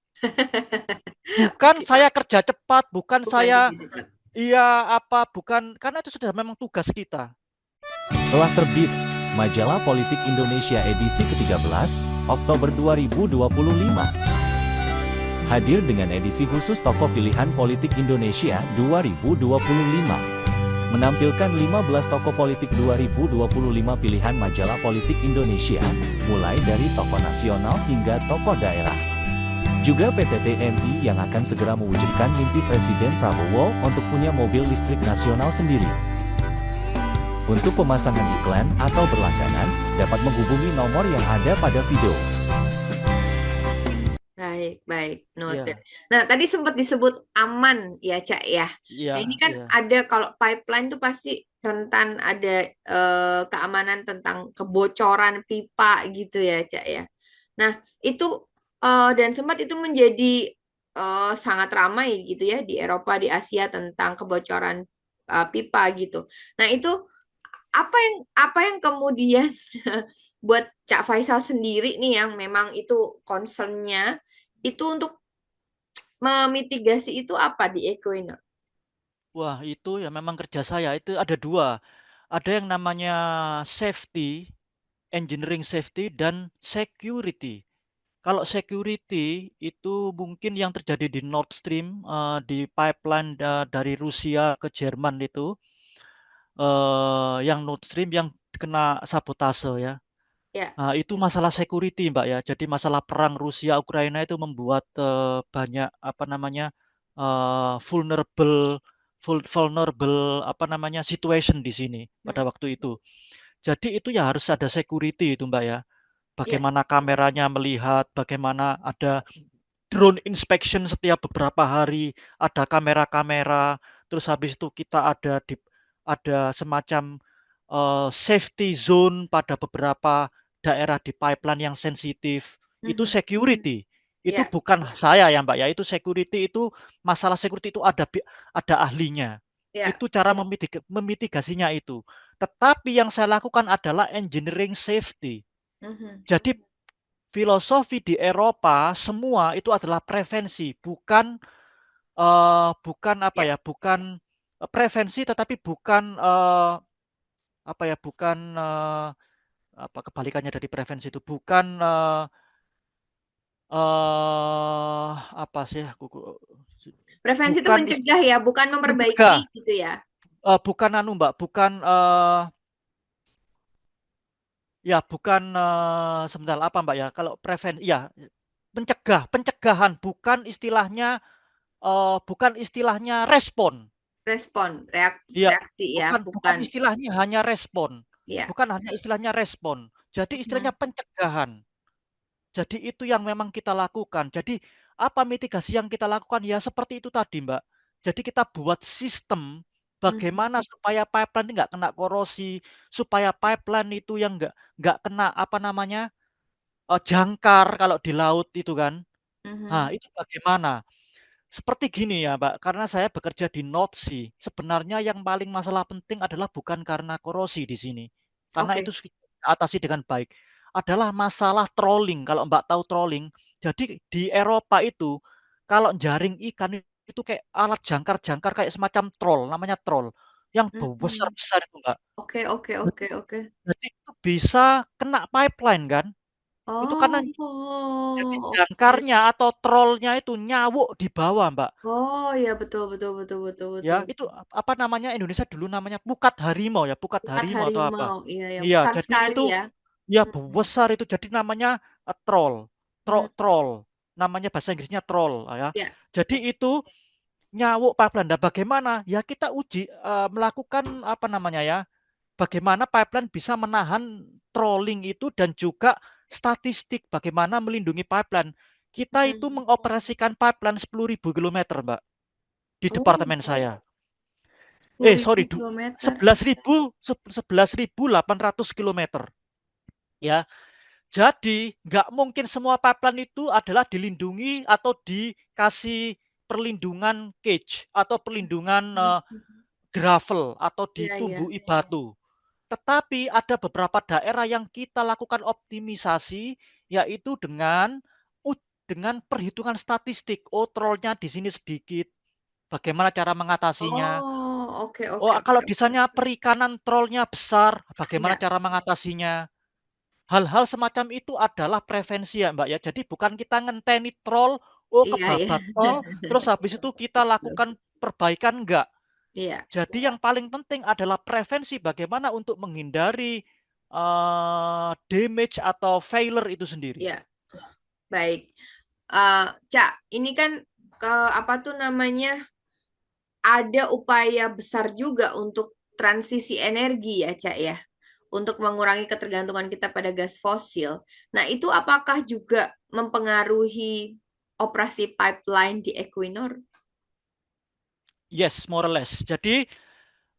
Bukan Oke, saya kerja cepat, bukan bukan saya kerja cepat. bukan karena itu sudah memang tugas kita. Telah terbit Majalah Politik Indonesia edisi ke-13, Oktober 2025. Hadir dengan edisi khusus Tokoh Pilihan Politik Indonesia 2025. Menampilkan 15 tokoh politik 2025 pilihan Majalah Politik Indonesia, mulai dari tokoh nasional hingga tokoh daerah. Juga PT TMI yang akan segera mewujudkan mimpi Presiden Prabowo untuk punya mobil listrik nasional sendiri. Untuk pemasangan iklan atau berlangganan, dapat menghubungi nomor yang ada pada video. Baik, baik. Noted. Iya, Nah, tadi sempat disebut aman ya, Cak ya. Nah, ini iya, kan iya. ada kalau pipeline tuh pasti rentan ada keamanan tentang kebocoran pipa gitu ya, Cak ya. Nah, itu dan sempat itu menjadi sangat ramai gitu ya di Eropa, di Asia tentang kebocoran pipa gitu. Nah, itu apa yang kemudian buat Cak Faisal sendiri nih yang memang itu concernnya itu untuk memitigasi itu apa di Equinor? Wah, itu ya memang kerja saya. Itu ada dua. Ada yang namanya safety, engineering safety, dan security. Kalau security itu mungkin yang terjadi di Nord Stream, di pipeline dari Rusia ke Jerman itu, yang Nord Stream yang kena sabotase ya. Ya. Nah, itu masalah security, Mbak ya. Jadi masalah perang Rusia Ukraina itu membuat banyak apa namanya vulnerable vulnerable apa namanya situation di sini Hmm. pada waktu itu. Jadi itu ya harus ada security itu, Mbak ya. Ya. Bagaimana kameranya melihat, bagaimana ada drone inspection setiap beberapa hari, ada kamera-kamera, terus habis itu kita ada semacam safety zone pada beberapa daerah di pipeline yang sensitif. Itu Mhm. security. Itu Ya. bukan saya ya, Mbak ya. Itu security itu masalah security itu ada ahlinya. Ya. Itu cara memitigasinya itu. Tetapi yang saya lakukan adalah engineering safety. Mhm. Jadi filosofi di Eropa semua itu adalah prevensi, bukan apa Ya. ya, bukan prevensi tetapi bukan apa ya, bukan apa kebalikannya dari prevensi itu bukan apa sih Prevensi itu bukan mencegah ya, bukan memperbaiki mencegah, gitu ya. bukan anu Mbak, bukan ya bukan sebentar apa Mbak ya, kalau ya pencegahan bukan istilahnya respon. Respon, Iya, reaksi ya, bukan bukan bukan. istilahnya hanya respon. Ya. Bukan hanya istilahnya respon. Jadi istilahnya Mhm. pencegahan. Jadi itu yang memang kita lakukan. Jadi apa mitigasi yang kita lakukan? Ya seperti itu tadi, Mbak. Jadi kita buat sistem Mhm. bagaimana supaya pipeline ini nggak kena korosi, supaya pipeline itu yang nggak kena apa namanya jangkar kalau di laut itu kan. Nah, Mhm. itu bagaimana? Seperti gini ya, Mbak, karena saya bekerja di North Sea, sebenarnya yang paling masalah penting adalah bukan karena korosi di sini, karena itu Oke. atasi dengan baik. Adalah masalah trolling, kalau Mbak tahu trolling. Jadi di Eropa itu, kalau jaring ikan itu kayak alat jangkar-jangkar kayak semacam troll, namanya troll, yang Mhm. besar-besar itu, Mbak. Oke, oke, oke, oke. Jadi itu bisa kena pipeline kan? Itu karena Oh, jadi oke. jangkarnya atau trollnya itu nyawuk di bawah, Mbak. Oh, ya betul, betul, betul, betul, Ya, betul. itu apa namanya Indonesia dulu namanya pukat harimau ya, pukat Bukat harimau atau apa. harimau, iya yang Iya, besar jadi sekali itu ya. ya Mhm. besar itu jadi namanya troll. Hmm. Troll. Namanya bahasa Inggrisnya troll ya. Ya. Jadi itu nyawuk pipeline. Nah, bagaimana? Ya kita uji melakukan apa namanya ya? Bagaimana pipeline bisa menahan trolling itu dan juga statistik bagaimana melindungi pipeline. Kita itu Mhm. mengoperasikan pipeline 10.000 kilometer, Mbak, di Oh, departemen saya. sepuluh ribu Sorry, kilometer. 11.000 11.800 kilometer. ya. Jadi nggak mungkin semua pipeline itu adalah dilindungi atau dikasih perlindungan cage atau perlindungan gravel atau Iya, iya. ditumbuhi batu. Tetapi ada beberapa daerah yang kita lakukan optimisasi, yaitu dengan perhitungan statistik. Oh, trollnya di sini sedikit. Bagaimana cara mengatasinya? Oh, oke, Oh, oke, kalau oke, di oke. sana perikanan trollnya besar, bagaimana Ya, cara mengatasinya? Hal-hal semacam itu adalah prevensi ya, Mbak, ya. Jadi bukan kita ngenteni troll, oh iya, iya. kebabat troll, terus habis itu kita Betul. lakukan perbaikan, enggak. Iya, Jadi yang paling penting adalah prevensi bagaimana untuk menghindari damage atau failure itu sendiri. iya. Baik. Cak, ini kan apa tuh namanya? Ada upaya besar juga untuk transisi energi ya, Cak ya, untuk mengurangi ketergantungan kita pada gas fosil. Nah, itu apakah juga mempengaruhi operasi pipeline di Equinor? Yes, more or less. Jadi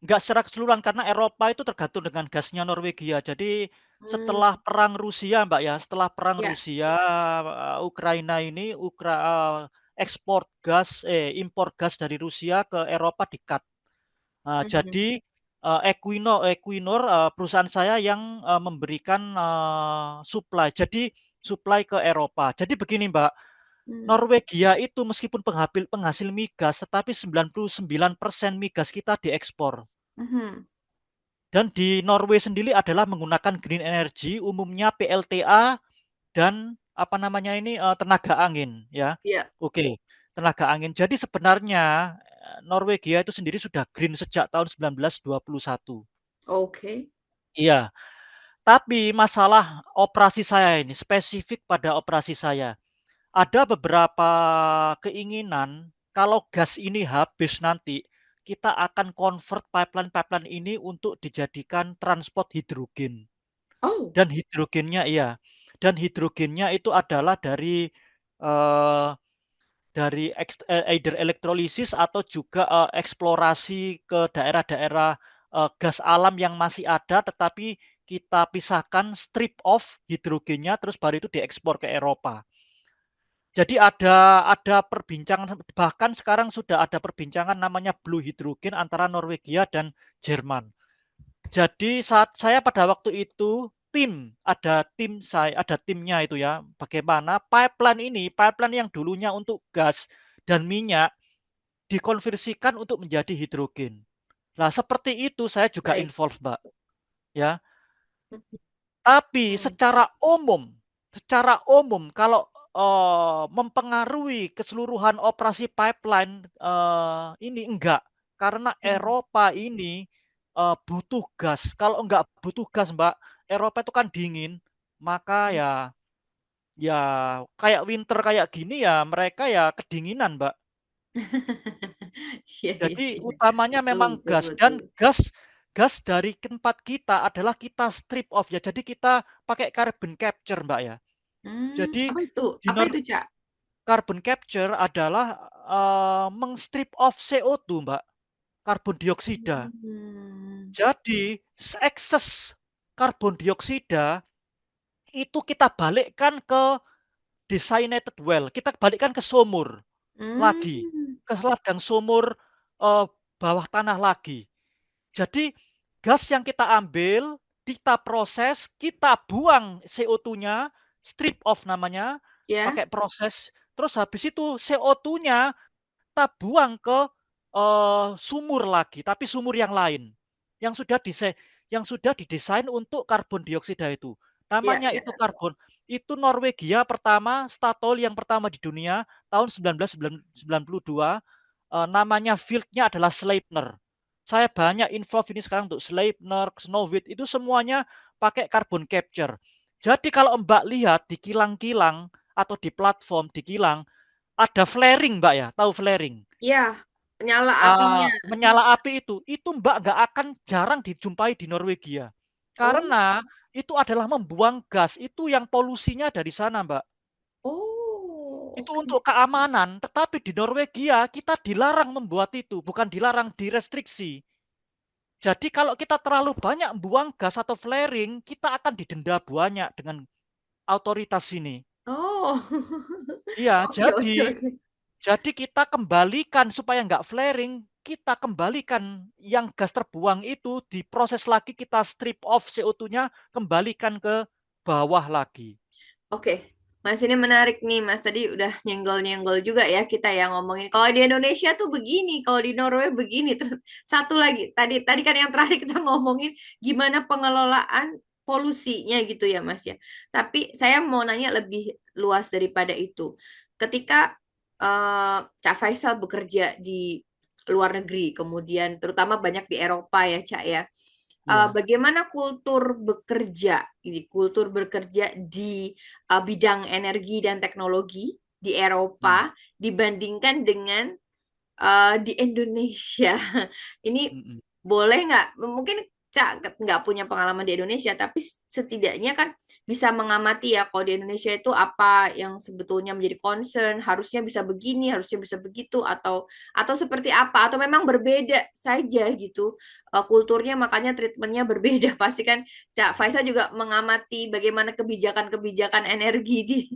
nggak secara keseluruhan karena Eropa itu tergantung dengan gasnya Norwegia. Jadi setelah Hmm, perang Rusia, Mbak ya, setelah perang ya. Rusia, Ukraina ini impor gas dari Rusia ke Eropa di-cut. Mhm. Jadi Equinor, perusahaan saya yang memberikan supply. Jadi supply ke Eropa. Jadi begini, Mbak, Hmm. Norwegia itu meskipun penghasil migas, tetapi 99% migas kita diekspor. Mhm. Dan di Norway sendiri adalah menggunakan green energy, umumnya PLTA dan apa namanya ini tenaga angin, ya. Ya, Oke, tenaga angin. Jadi sebenarnya Norwegia itu sendiri sudah green sejak tahun 1921. oke. Iya, tapi masalah operasi saya ini spesifik pada operasi saya. Ada beberapa keinginan kalau gas ini habis nanti, kita akan convert pipeline-pipeline ini untuk dijadikan transport hidrogen. Oh, Dan hidrogennya iya, dan hidrogennya itu adalah eee, either elektrolisis atau juga, eksplorasi ke daerah-daerah, gas alam yang masih ada, tetapi kita pisahkan, strip off hidrogennya, terus baru itu diekspor ke Eropa. Jadi ada perbincangan, bahkan sekarang sudah ada perbincangan namanya blue hydrogen antara Norwegia dan Jerman. Jadi saat saya pada waktu itu ada timnya itu ya, bagaimana pipeline yang dulunya untuk gas dan minyak dikonversikan untuk menjadi hidrogen. Nah, seperti itu saya juga baik. involve, Mbak, ya. Tapi Hmm. secara umum kalau mempengaruhi keseluruhan operasi pipeline ini enggak, karena Hmm. Eropa ini butuh gas. Kalau enggak butuh gas, Mbak, Eropa itu kan dingin, maka Hmm. ya kayak winter kayak gini ya mereka ya kedinginan, Mbak. Iya, iya, Jadi iya. utamanya Betul, memang betul, gas betul. dan gas dari tempat kita adalah kita strip off ya. Jadi kita pakai carbon capture, Mbak ya. Hmm, Jadi apa itu? di Apa itu, Cak? carbon capture adalah mengstrip off CO2, Mbak, karbon dioksida. Hmm. Jadi excess karbon dioksida itu kita balikkan ke designated well, kita balikkan ke sumur lagi, Hmm. ke ladang sumur bawah tanah lagi. Jadi gas yang kita ambil, kita proses, kita buang CO2-nya, strip off namanya, Ya, pakai proses. Terus habis itu CO2-nya kita buang ke sumur lagi, tapi sumur yang lain. Yang sudah didesain untuk karbon dioksida itu. ya, Namanya ya. itu itu Norwegia pertama, Statoil yang pertama di dunia tahun 1992. Namanya fieldnya adalah Sleipner. Saya banyak info ini sekarang untuk Sleipner, Snowit, itu semuanya pakai carbon capture. Jadi kalau Mbak lihat di kilang-kilang atau di platform di kilang, ada flaring, Mbak ya, tahu flaring? Ya, nyala apinya. Menyala api itu Mbak nggak akan jarang dijumpai di Norwegia. Oh, Karena itu adalah membuang gas, itu yang polusinya dari sana, Mbak. oh, Itu oke. untuk keamanan, tetapi di Norwegia kita dilarang membuat itu, bukan dilarang, direstriksi. Jadi kalau kita terlalu banyak buang gas atau flaring, kita akan didenda banyak dengan otoritas ini. Oh, Iya, oke, oke, oke. jadi kita kembalikan supaya nggak flaring, kita kembalikan yang gas terbuang itu diproses lagi, kita strip off CO2-nya, kembalikan ke bawah lagi. Oke, Mas ini menarik nih, Mas. Tadi udah nyenggol-nyenggol juga ya kita yang ngomongin. Kalau di Indonesia tuh begini, kalau di Norway begini. Terus satu lagi, tadi kan yang terakhir kita ngomongin gimana pengelolaan polusinya gitu ya, Mas ya. Tapi saya mau nanya lebih luas daripada itu. Ketika Cak Faisal bekerja di luar negeri, kemudian terutama banyak di Eropa ya, Cak ya. Iya. Bagaimana kultur bekerja di bidang energi dan teknologi di Hmm. Eropa dibandingkan dengan di Indonesia. Ini Mm-mm. boleh nggak? Mungkin Cak nggak punya pengalaman di Indonesia, tapi setidaknya kan bisa mengamati ya kalau di Indonesia itu apa yang sebetulnya menjadi concern, harusnya bisa begini, harusnya bisa begitu, atau seperti apa, atau memang berbeda saja gitu kulturnya, makanya treatmentnya berbeda. Pasti kan Cak Faisal juga mengamati bagaimana kebijakan-kebijakan energi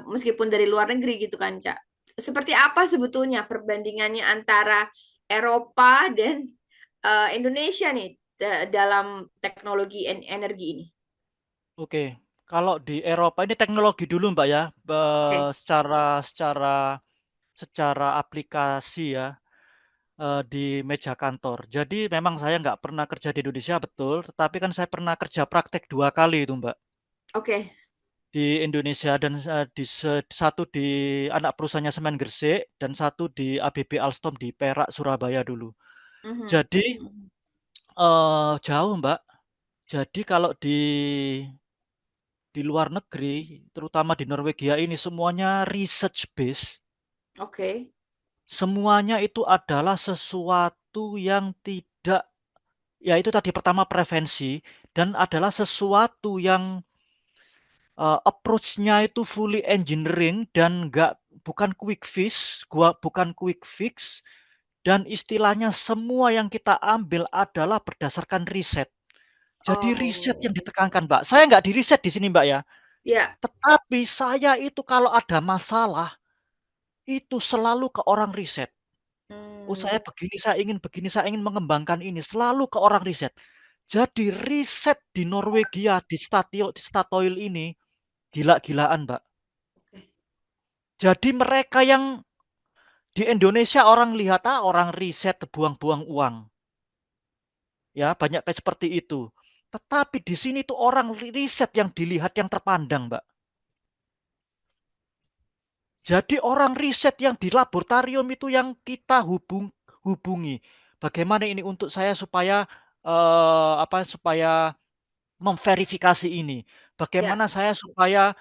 meskipun dari luar negeri gitu kan, Cak. Seperti apa sebetulnya perbandingannya antara Eropa dan Indonesia nih dalam teknologi energi ini? Oke, kalau di Eropa ini teknologi dulu Mbak ya, Oke, secara aplikasi ya, di meja kantor. Jadi memang saya nggak pernah kerja di Indonesia betul, tetapi kan saya pernah kerja praktek 2 kali itu Mbak. oke. Di Indonesia dan satu di anak perusahaannya Semen Gresik dan satu di ABB Alstom di Perak, Surabaya dulu. Mhm, Jadi mhm. jauh Mbak. Jadi kalau di luar negeri, terutama di Norwegia ini semuanya research base. Oke. Semuanya itu adalah sesuatu yang tidak, ya itu tadi pertama prevensi, dan adalah sesuatu yang approach-nya itu fully engineering dan bukan quick fix, bukan quick fix, dan istilahnya semua yang kita ambil adalah berdasarkan riset. Jadi riset yang Oh, ditekankan, Mbak. Saya nggak di riset di sini, Mbak ya. ya. Tetapi saya itu kalau ada masalah, itu selalu ke orang riset. Oh, Hmm, saya ingin mengembangkan ini, selalu ke orang riset. Jadi riset di Norwegia, di Statoil ini, gila-gilaan, Mbak. oke. Jadi mereka yang di Indonesia orang lihat, orang riset buang-buang uang. Ya, banyak kayak seperti itu. Tetapi di sini tuh orang riset yang dilihat yang terpandang, Mbak. Jadi orang riset yang di laboratorium itu yang kita hubungi. Bagaimana ini untuk saya supaya supaya memverifikasi ini. Ya, Bagaimana saya supaya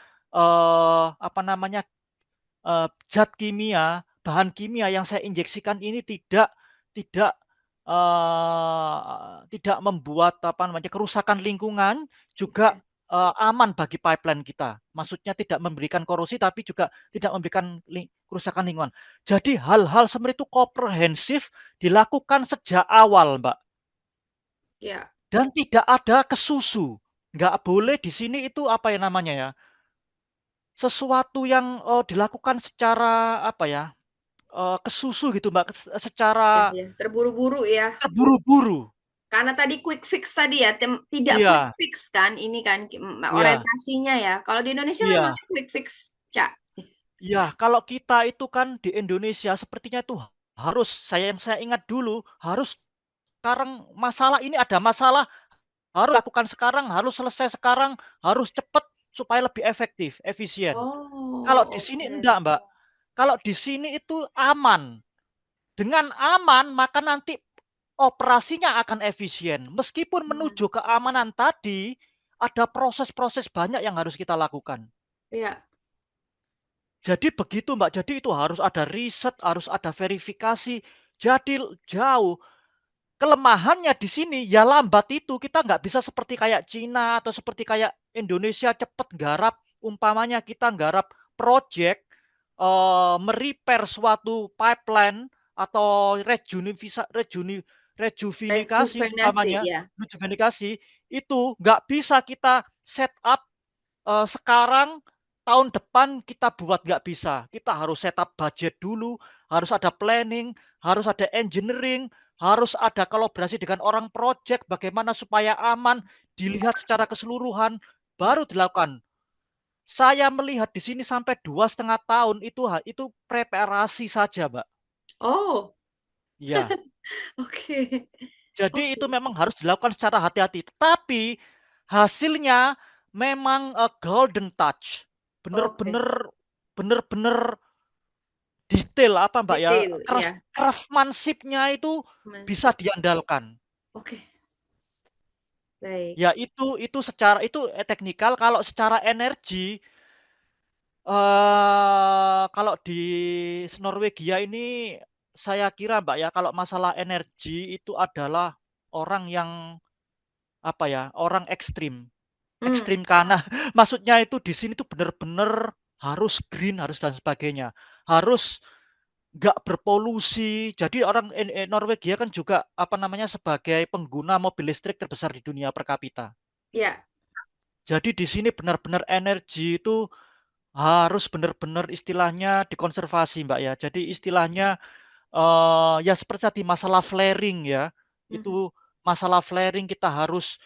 apa namanya zat kimia, bahan kimia yang saya injeksikan ini tidak tidak membuat apa namanya kerusakan lingkungan, juga oke. aman bagi pipeline kita. Maksudnya tidak memberikan korosi tapi juga tidak memberikan kerusakan lingkungan. Jadi hal-hal seperti itu komprehensif dilakukan sejak awal, Mbak. Ya. Dan tidak ada kesusu. Nggak boleh di sini itu apa ya namanya ya? Sesuatu yang dilakukan secara apa ya? Kesusu gitu, Mbak, Ya, secara ya. Terburu-buru ya. terburu-buru. Karena tadi quick fix tadi ya, tidak quick Iya, fix kan, ini kan iya, orientasinya ya. Kalau di Indonesia iya, memangnya quick fix, Cak. iya. Kalau kita itu kan di Indonesia sepertinya itu harus, yang saya ingat dulu, harus sekarang masalah ini ada masalah, harus lakukan sekarang, harus selesai sekarang, harus cepat supaya lebih efektif, efisien. Kalau di Oh, sini oke. enggak, Mbak. Kalau di sini itu aman. Dengan aman, maka nanti operasinya akan efisien. Meskipun Hmm, menuju keamanan tadi, ada proses-proses banyak yang harus kita lakukan. ya, Jadi begitu Mbak, jadi itu harus ada riset, harus ada verifikasi. Jadi jauh. Kelemahannya di sini ya lambat itu. Kita nggak bisa seperti kayak Cina atau seperti kayak Indonesia cepat garap. Umpamanya kita garap project, merepair suatu pipeline atau rejuvenasi Rejuvenasi umpamanya, ya. rejuvenasi itu nggak bisa kita set up sekarang, tahun depan kita buat, nggak bisa. Kita harus set up budget dulu, harus ada planning, harus ada engineering, harus ada kolaborasi dengan orang project, bagaimana supaya aman, dilihat secara keseluruhan, baru dilakukan. Saya melihat di sini sampai 2,5 tahun itu preparasi saja, Mbak. Oh, Ya, oke. jadi Oke. itu memang harus dilakukan secara hati-hati. Tetapi hasilnya memang golden touch. Oke. Bener-bener bener-bener detail apa, Mbak, ya, Detail ya. craftsmanship-nya itu bisa Manship. diandalkan. Oke. Baik. Ya itu secara itu teknikal, kalau secara energi kalau di Norwegia ini saya kira, Mbak, ya, kalau masalah energi itu adalah orang yang apa ya, orang ekstrim. Hmm. Ekstrim karena maksudnya itu di sini tuh bener-bener harus green, harus dan sebagainya. Harus nggak berpolusi. Jadi orang Norwegia kan juga apa namanya sebagai pengguna mobil listrik terbesar di dunia per kapita. Ya. Jadi di sini benar-benar energi itu harus benar-benar istilahnya dikonservasi, Mbak, ya. Jadi istilahnya ya seperti tadi masalah flaring ya. Mhm. Itu masalah flaring kita harus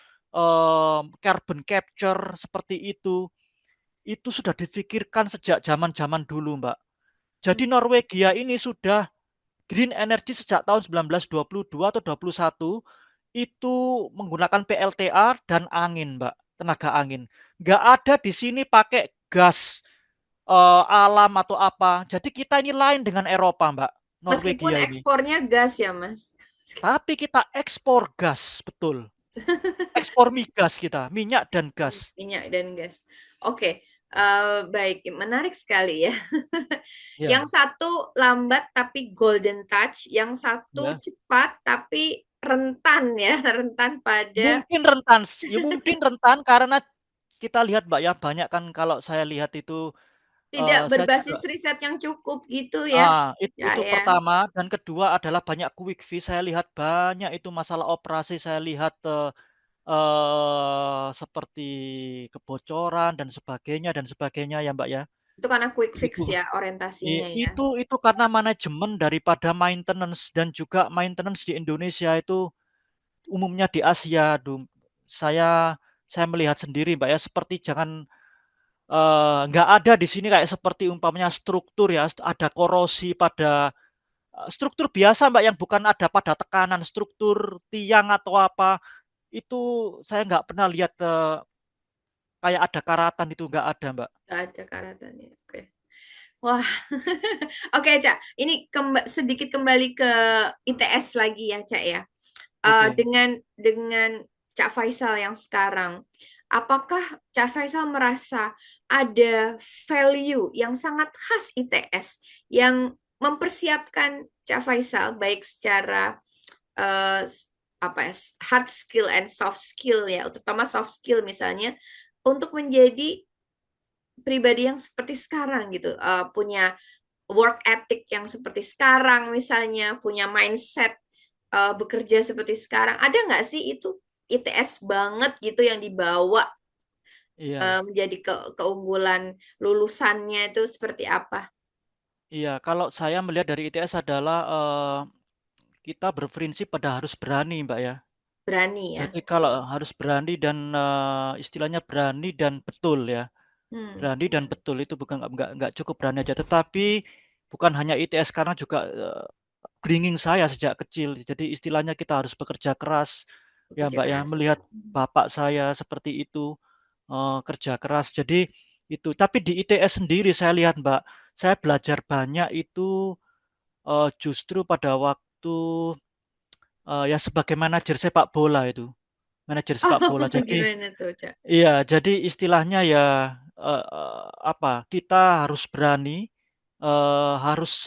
carbon capture seperti itu. Itu sudah difikirkan sejak zaman-zaman dulu, Mbak. Jadi Hmm. Norwegia ini sudah green energy sejak tahun 1922 atau 21 itu menggunakan PLTA dan angin, Mbak, tenaga angin. Nggak ada di sini pakai gas alam atau apa. Jadi kita ini lain dengan Eropa, Mbak, Meskipun Norwegia ini. ekspornya gas ya, Mas. Tapi kita ekspor gas, betul. Ekspor migas kita, minyak dan gas. Minyak dan gas. Oke, baik, menarik sekali ya. Ya, Yang satu lambat tapi golden touch, yang satu ya. cepat tapi rentan ya, rentan pada Mungkin rentan karena kita lihat, Mbak, ya, banyak kan kalau saya lihat itu tidak saya juga berbasis riset yang cukup gitu ya. Ya itu ya. pertama dan kedua adalah banyak quick fix. Saya lihat banyak itu masalah operasi. Saya lihat seperti kebocoran dan sebagainya ya, Mbak, ya. Itu karena quick fix Itu ya orientasinya ya. itu karena manajemen daripada maintenance dan juga maintenance di Indonesia itu umumnya di Asia. Saya saya melihat sendiri, Mbak, ya, seperti jangan nggak ada di sini kayak seperti umpamanya struktur ya, ada korosi pada struktur biasa, Mbak, yang bukan ada pada tekanan, struktur tiang atau apa, itu saya nggak pernah lihat kayak ada karatan itu, nggak ada, Mbak. Nggak ada karatannya. Oke. Wah, oke Cak. Ini sedikit kembali ke ITS lagi ya Cak ya. Oke. Dengan Cak Faisal yang sekarang, apakah Cak Faisal merasa ada value yang sangat khas ITS yang mempersiapkan Cak Faisal baik secara eh, apa ya, hard skill and soft skill ya, terutama soft skill misalnya untuk menjadi pribadi yang seperti sekarang gitu, punya work ethic yang seperti sekarang misalnya, punya mindset bekerja seperti sekarang. Ada nggak sih itu ITS banget gitu yang dibawa Iya. menjadi keunggulan lulusannya itu seperti apa? Iya, kalau saya melihat dari ITS adalah kita berprinsip pada harus berani, Mbak, ya. Berani ya. Jadi kalau harus berani dan istilahnya berani dan betul ya. Hmm. Berani dan betul itu bukan nggak cukup berani aja, tetapi bukan hanya ITS karena juga bringing saya sejak kecil. Jadi istilahnya kita harus bekerja keras ya, Bekerja Mbak, ya. keras. Melihat bapak saya seperti itu kerja keras. Jadi itu. Tapi di ITS sendiri saya lihat, Mbak, saya belajar banyak itu justru pada waktu ya sebagai manajer sepak bola itu. Manajer sepak Oh, bola. Jadi gimana tuh, Cak? iya, jadi istilahnya ya apa? Kita harus berani, harus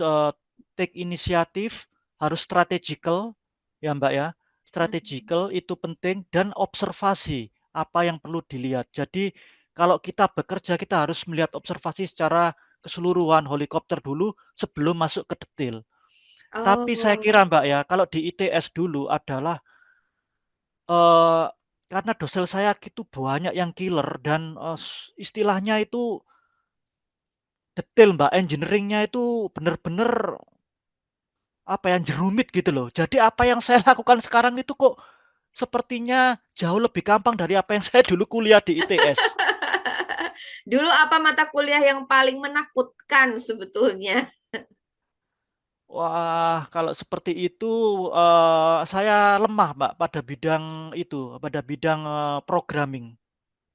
take inisiatif, harus strategical, ya, Mbak, ya. Hmm. Strategical itu penting dan observasi apa yang perlu dilihat. Jadi kalau kita bekerja kita harus melihat observasi secara keseluruhan helikopter dulu sebelum masuk ke detail. Tapi saya Oh, kira Mbak ya, kalau di ITS dulu adalah eh, karena dosen saya itu banyak yang killer dan istilahnya itu detail Mbak, engineeringnya itu benar-benar apa ya, jerumit gitu loh. Jadi apa yang saya lakukan sekarang itu kok sepertinya jauh lebih gampang dari apa yang saya dulu kuliah di ITS. dulu apa mata kuliah yang paling menakutkan sebetulnya? Wah, kalau seperti itu saya lemah Mbak pada bidang itu, pada bidang programming.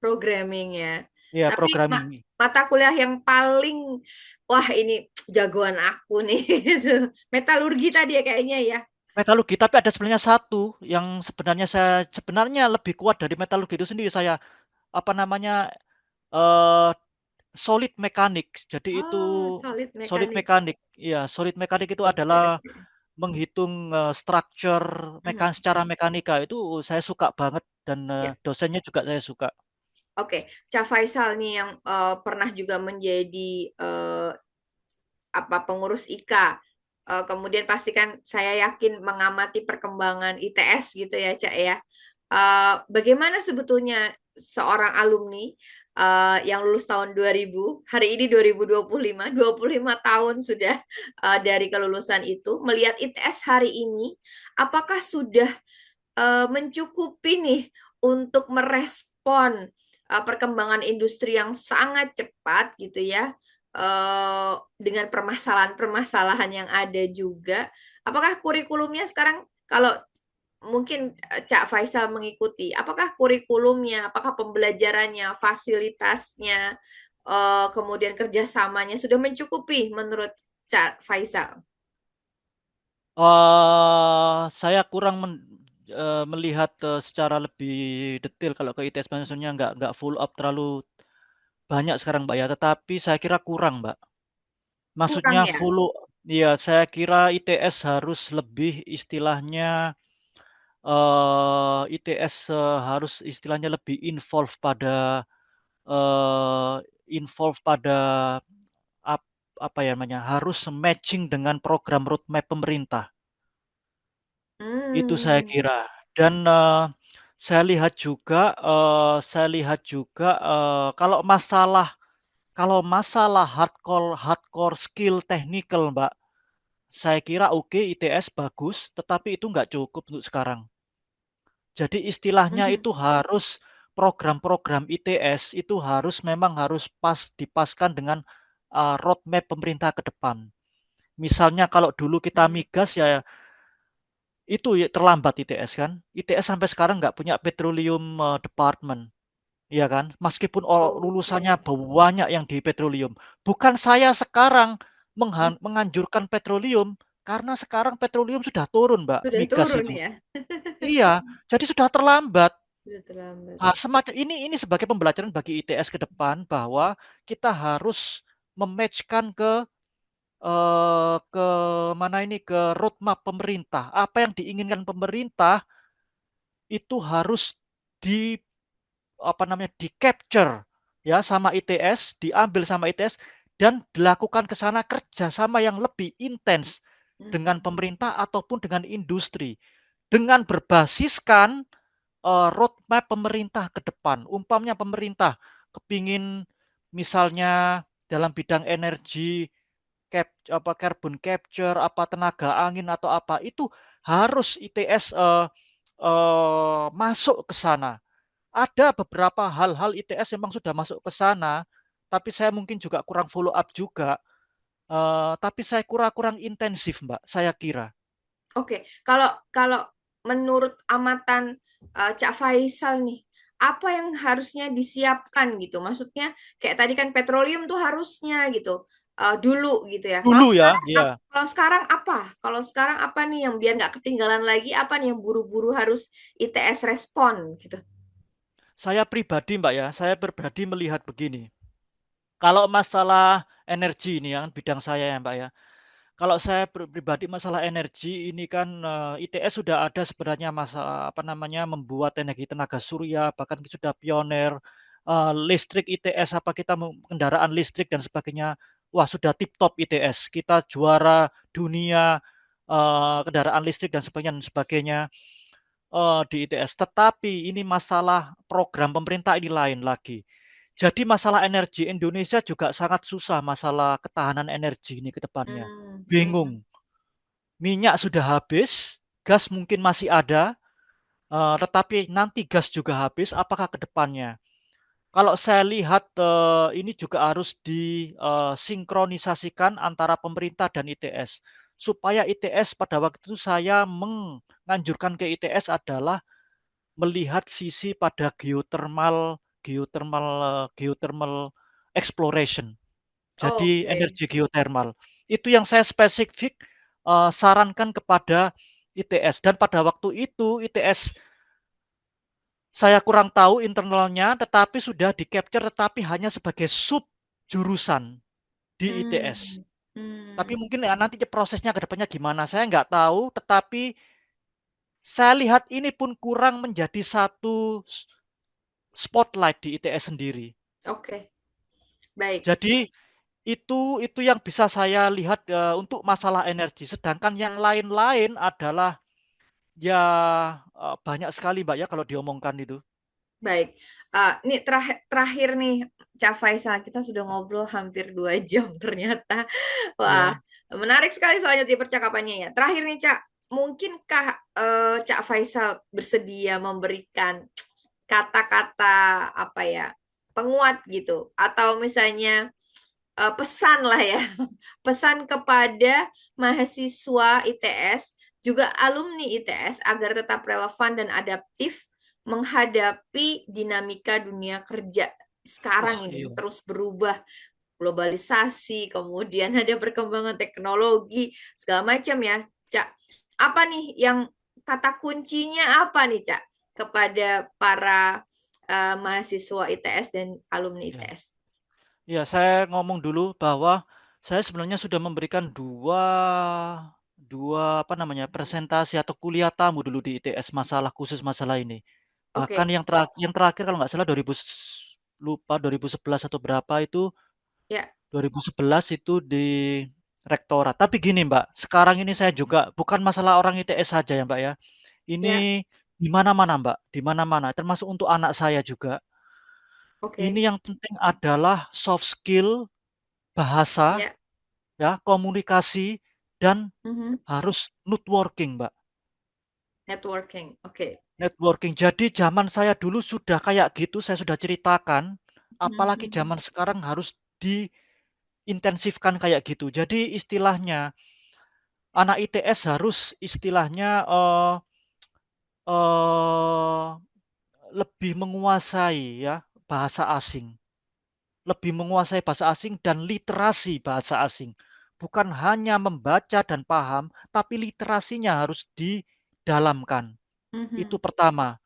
Programming ya. Ya, Tapi programming. mata kuliah yang paling, wah ini jagoan aku nih, gitu. Metalurgi tadi ya kayaknya ya. Metalurgi, tapi ada sebenarnya satu yang sebenarnya lebih kuat dari metalurgi itu sendiri saya apa namanya eh solid mechanics. Jadi itu Oh, solid solid mekanik. mechanic. Iya, solid mechanic itu Oke, adalah oke. menghitung structure secara mekanika itu saya suka banget dan Ya, dosennya juga saya suka. oke. Cak Faisal nih yang pernah juga menjadi apa pengurus IKA. Kemudian pastikan saya yakin mengamati perkembangan ITS gitu ya, Cak ya. Bagaimana sebetulnya seorang alumni yang lulus tahun 2000, hari ini 2025, 25 tahun sudah dari kelulusan itu, melihat ITS hari ini, apakah sudah mencukupi nih untuk merespon perkembangan industri yang sangat cepat gitu ya, dengan permasalahan-permasalahan yang ada juga. Apakah kurikulumnya sekarang kalau mungkin Cak Faisal mengikuti, apakah kurikulumnya, apakah pembelajarannya, fasilitasnya, kemudian kerjasamanya sudah mencukupi menurut Cak Faisal? Saya kurang melihat secara lebih detail kalau ke ITS maksudnya nggak full up terlalu banyak sekarang Mbak ya, tetapi saya kira kurang Mbak. Kurang Maksudnya ya? ya saya kira ITS harus lebih istilahnya ITS harus istilahnya lebih eh, involve pada apa ya namanya, harus matching dengan program roadmap pemerintah. Itu saya Hmm. kira. Dan saya lihat juga kalau masalah hardcore hardcore skill technical, Mbak, saya kira oke ITS bagus, tetapi itu nggak cukup untuk sekarang. Jadi istilahnya Mhm. itu harus program-program ITS itu memang harus dipaskan dengan roadmap pemerintah ke depan. Misalnya kalau dulu kita Mhm. migas ya itu ya terlambat ITS kan. ITS sampai sekarang nggak punya petroleum department, ya kan? Meskipun lulusannya Oke. banyak yang di petroleum. Bukan saya sekarang menganjurkan petroleum, karena sekarang petroleum sudah turun, Mbak, Sudah migas turun itu. ya. Iya, jadi sudah terlambat. Sudah terlambat. Nah, semacam ini sebagai pembelajaran bagi ITS ke depan bahwa kita harus mematchkan ke mana ini ke roadmap pemerintah. Apa yang diinginkan pemerintah itu harus di apa namanya di capture ya sama ITS, diambil sama ITS dan dilakukan ke sana kerjasama yang lebih intens dengan Mhm. pemerintah ataupun dengan industri dengan berbasiskan roadmap pemerintah ke depan. Umpamanya pemerintah kepingin misalnya dalam bidang energi, carbon capture, apa tenaga angin atau apa itu harus ITS masuk ke sana. Ada beberapa hal-hal ITS memang sudah masuk ke sana, tapi saya mungkin juga kurang follow up juga. Tapi saya kurang intensif, Mbak, saya kira. Oke, kalau kalau menurut amatan Cak Faisal nih, apa yang harusnya disiapkan gitu? Maksudnya kayak tadi kan petroleum tuh harusnya gitu dulu gitu ya. Kalau Dulu ya, sekarang ya. kalau sekarang apa? Kalau sekarang apa nih yang biar nggak ketinggalan lagi? Apa nih yang buru-buru harus ITS respon gitu? Saya pribadi, Mbak ya, saya pribadi melihat begini. Kalau masalah energi ini yang bidang saya ya, Mbak ya. Kalau saya pribadi masalah energi ini kan ITS sudah ada sebenarnya masalah apa namanya membuat energi tenaga surya, bahkan sudah pioner listrik ITS apa kita kendaraan listrik dan sebagainya. Wah, sudah tip top ITS. Kita juara dunia kendaraan listrik dan sebagainya di ITS. Tetapi ini masalah program pemerintah ini lain lagi. Jadi masalah energi Indonesia juga sangat susah, masalah ketahanan energi ini ke depannya. Bingung. Minyak sudah habis, gas mungkin masih ada, tetapi nanti gas juga habis, apakah ke depannya? Kalau saya lihat ini juga harus disinkronisasikan antara pemerintah dan ITS. Supaya ITS pada waktu itu saya menganjurkan ke ITS adalah melihat sisi pada geothermal exploration. Jadi energi geothermal. Itu yang saya spesifik sarankan kepada ITS. Dan pada waktu itu ITS saya kurang tahu internalnya, tetapi sudah di-capture tetapi hanya sebagai sub jurusan di ITS. Tapi mungkin nanti prosesnya ke depannya gimana, saya nggak tahu, tetapi saya lihat ini pun kurang menjadi satu spotlight di ITS sendiri. Oke, baik. Jadi itu yang bisa saya lihat untuk masalah energi. Sedangkan yang lain-lain adalah ya banyak sekali Mbak ya kalau diomongkan itu. Baik, ini terakhir nih, Cak Faisal, kita sudah ngobrol hampir 2 jam ternyata. Wah, Ya. menarik sekali soalnya di percakapannya ya. Terakhir nih, Cak, mungkinkah Cak Faisal bersedia memberikan kata-kata apa ya, penguat gitu, atau misalnya pesan lah ya, pesan kepada mahasiswa ITS, juga alumni ITS agar tetap relevan dan adaptif menghadapi dinamika dunia kerja sekarang ini terus berubah, globalisasi, kemudian ada perkembangan teknologi segala macam ya, Cak. Apa nih yang kata kuncinya apa nih, Cak, kepada para mahasiswa ITS dan alumni ITS? Ya, saya ngomong dulu bahwa saya sebenarnya sudah memberikan dua presentasi atau kuliah tamu dulu di ITS khusus masalah ini. Bahkan yang terakhir kalau nggak salah 2011 atau berapa itu, 2011 itu di rektorat. Tapi gini Mbak, sekarang ini saya juga bukan masalah orang ITS saja ya Mbak ya. Ini di mana-mana Mbak, di mana-mana, termasuk untuk anak saya juga. Ini yang penting adalah soft skill, bahasa, ya, komunikasi, dan harus networking, Mbak. Networking, Networking. Jadi zaman saya dulu sudah kayak gitu, saya sudah ceritakan, apalagi zaman sekarang harus diintensifkan kayak gitu. Jadi istilahnya, anak ITS harus istilahnya lebih menguasai ya bahasa asing. Lebih menguasai bahasa asing dan literasi bahasa asing. Bukan hanya membaca dan paham, tapi literasinya harus didalamkan. Itu pertama.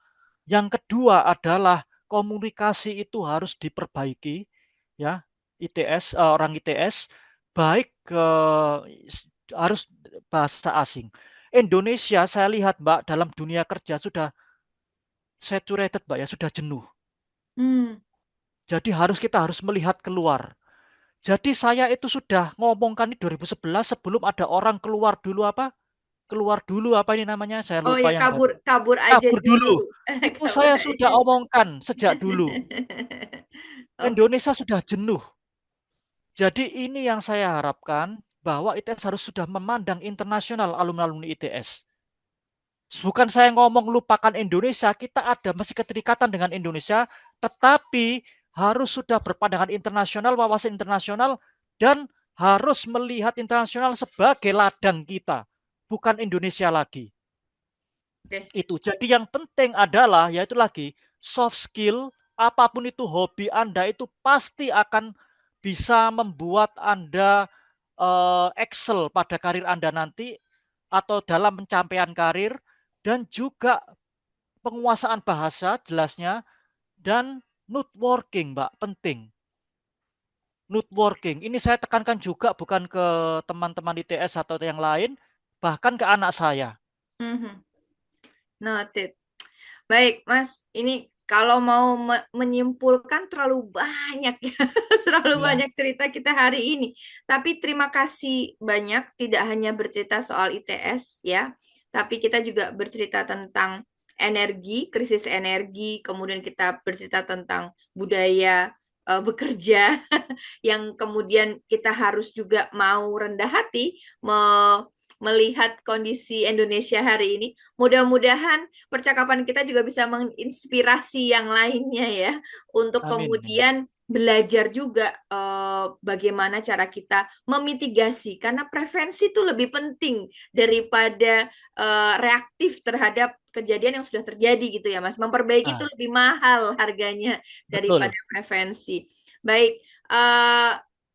Yang kedua adalah komunikasi itu harus diperbaiki, ya. ITS, orang ITS baik harus bahasa asing. Indonesia saya lihat Mbak dalam dunia kerja sudah saturated Mbak ya, sudah jenuh. Jadi kita harus melihat keluar. Jadi saya itu sudah ngomongkan di 2011 sebelum ada orang keluar dulu apa ini namanya, saya lupa yang kabur aja dulu. dulu. Itu saya sudah omongkan sejak dulu. Indonesia sudah jenuh. Jadi ini yang saya harapkan bahwa ITS harus sudah memandang internasional alumni-alumni ITS. Bukan saya ngomong lupakan Indonesia, kita ada masih keterikatan dengan Indonesia, tetapi harus sudah berpandangan internasional, wawasan internasional, dan harus melihat internasional sebagai ladang kita, bukan Indonesia lagi. Itu. Jadi yang penting adalah, yaitu lagi, soft skill, apapun itu hobi Anda itu pasti akan bisa membuat Anda excel pada karir Anda nanti, atau dalam pencapaian karir, dan juga penguasaan bahasa jelasnya, dan networking, Mbak, penting. Networking. Ini saya tekankan juga bukan ke teman-teman ITS atau yang lain, bahkan ke anak saya. Noted. Baik, Mas. Ini kalau mau menyimpulkan terlalu banyak ya, terlalu Iya. banyak cerita kita hari ini. Tapi terima kasih banyak, tidak hanya bercerita soal ITS ya, tapi kita juga bercerita tentang energi, krisis energi, kemudian kita bercerita tentang budaya bekerja yang kemudian kita harus juga mau rendah hati melihat kondisi Indonesia hari ini. Mudah-mudahan percakapan kita juga bisa menginspirasi yang lainnya ya, untuk Amin. kemudian belajar juga bagaimana cara kita memitigasi, karena prevensi itu lebih penting daripada reaktif terhadap kejadian yang sudah terjadi gitu ya Mas. Memperbaiki itu Nah, lebih mahal harganya daripada betul. prevensi. Baik,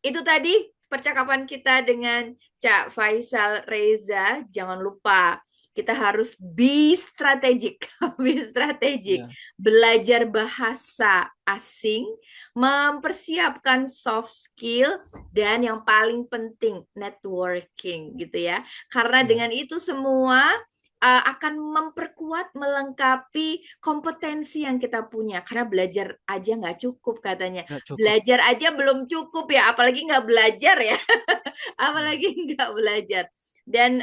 itu tadi percakapan kita dengan Cak Faisal Reza. Jangan lupa kita harus be strategic, be strategic, Iya. belajar bahasa asing, mempersiapkan soft skill, dan yang paling penting networking gitu ya. Karena Iya. dengan itu semua akan memperkuat, melengkapi kompetensi yang kita punya. Karena belajar aja nggak cukup katanya. Nggak cukup. Belajar aja belum cukup ya, apalagi nggak belajar ya. Apalagi nggak belajar. Dan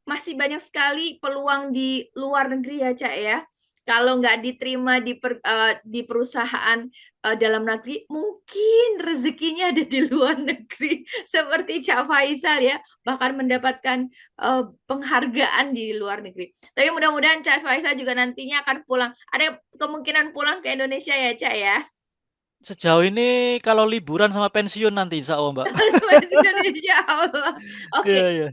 masih banyak sekali peluang di luar negeri ya Cak ya. Kalau nggak diterima di perusahaan dalam negeri, mungkin rezekinya ada di luar negeri. Seperti Cak Faisal ya, bahkan mendapatkan penghargaan di luar negeri. Tapi mudah-mudahan Cak Faisal juga nantinya akan pulang. Ada kemungkinan pulang ke Indonesia ya Cak ya? Sejauh ini kalau liburan sama pensiun nanti insya Allah, Mbak. Insya Allah. Oke, Iya, iya.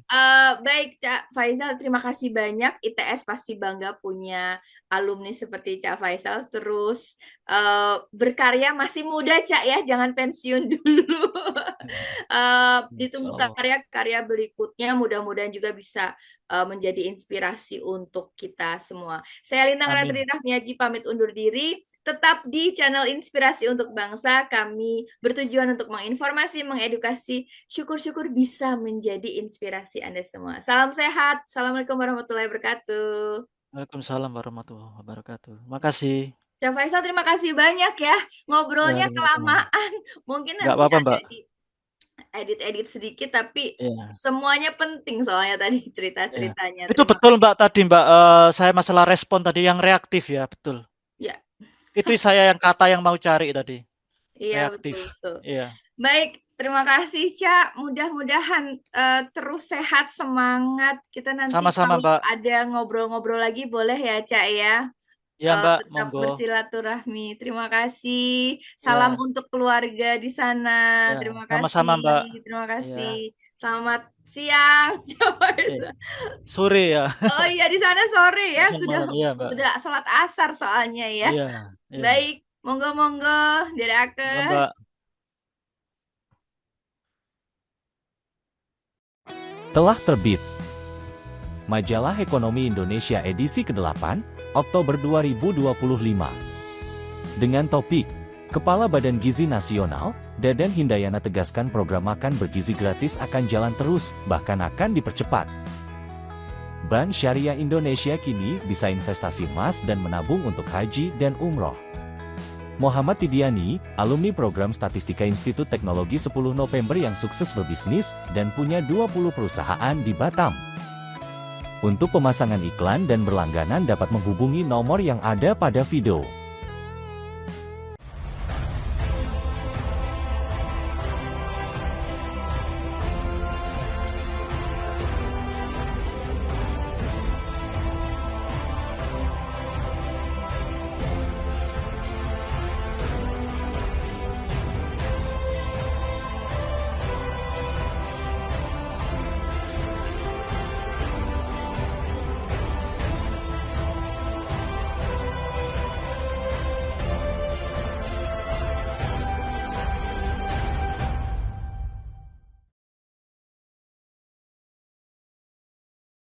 baik Cak Faisal, terima kasih banyak. ITS pasti bangga punya alumni seperti Cak Faisal. Terus berkarya masih muda Cak ya, jangan pensiun dulu. Ditunggu Insya Allah. karya-karya berikutnya, mudah-mudahan juga bisa menjadi inspirasi untuk kita semua. Saya Lintang Amin. Ratri Rahmiaji pamit undur diri. Tetap di channel Inspirasi untuk Bangsa. Kami bertujuan untuk menginformasi, mengedukasi. Syukur-syukur bisa menjadi inspirasi Anda semua. Salam sehat. Assalamualaikum warahmatullahi wabarakatuh. Waalaikumsalam warahmatullahi wabarakatuh. Makasih. Cak Faisal, terima kasih banyak ya. Ya, Ngobrolnya sama-sama. kelamaan. Mungkin Nggak nanti apa-apa, ada Mbak. di edit-edit sedikit, tapi Iya, semuanya penting soalnya tadi iya. cerita-ceritanya. Itu Terima betul, Mbak, tadi, Mbak. Saya masalah respon tadi yang reaktif ya, betul. Ya, Itu saya yang kata yang mau cari tadi. iya Reaktif. betul-betul. Iya. Baik, terima kasih Cak. Mudah-mudahan terus sehat, semangat. Kita nanti Sama-sama, kalau Mbak. ada ngobrol-ngobrol lagi boleh ya Cak ya. Ya, Mbak, Tetap monggo. bersilaturahmi. Terima kasih. Salam Ya, untuk keluarga di sana. ya. Terima Sama-sama, kasih. Mbak. Terima Ya, kasih. Selamat siang. sore ya. Oh iya, di sana sore ya. Bukan malam. Iya, Mbak. Sudah sholat asar soalnya ya. Iya, iya. Baik, monggo-monggo, Monggo, Derake. Mbak. Telah terbit Majalah Ekonomi Indonesia edisi ke-8, Oktober 2025. Dengan topik, Kepala Badan Gizi Nasional, Dadan Hindayana tegaskan program makan bergizi gratis akan jalan terus, bahkan akan dipercepat. Bank Syariah Indonesia kini bisa investasi emas dan menabung untuk haji dan umroh. Muhammad Tidiani, alumni program Statistika Institut Teknologi 10 November yang sukses berbisnis dan punya 20 perusahaan di Batam. Untuk pemasangan iklan dan berlangganan dapat menghubungi nomor yang ada pada video.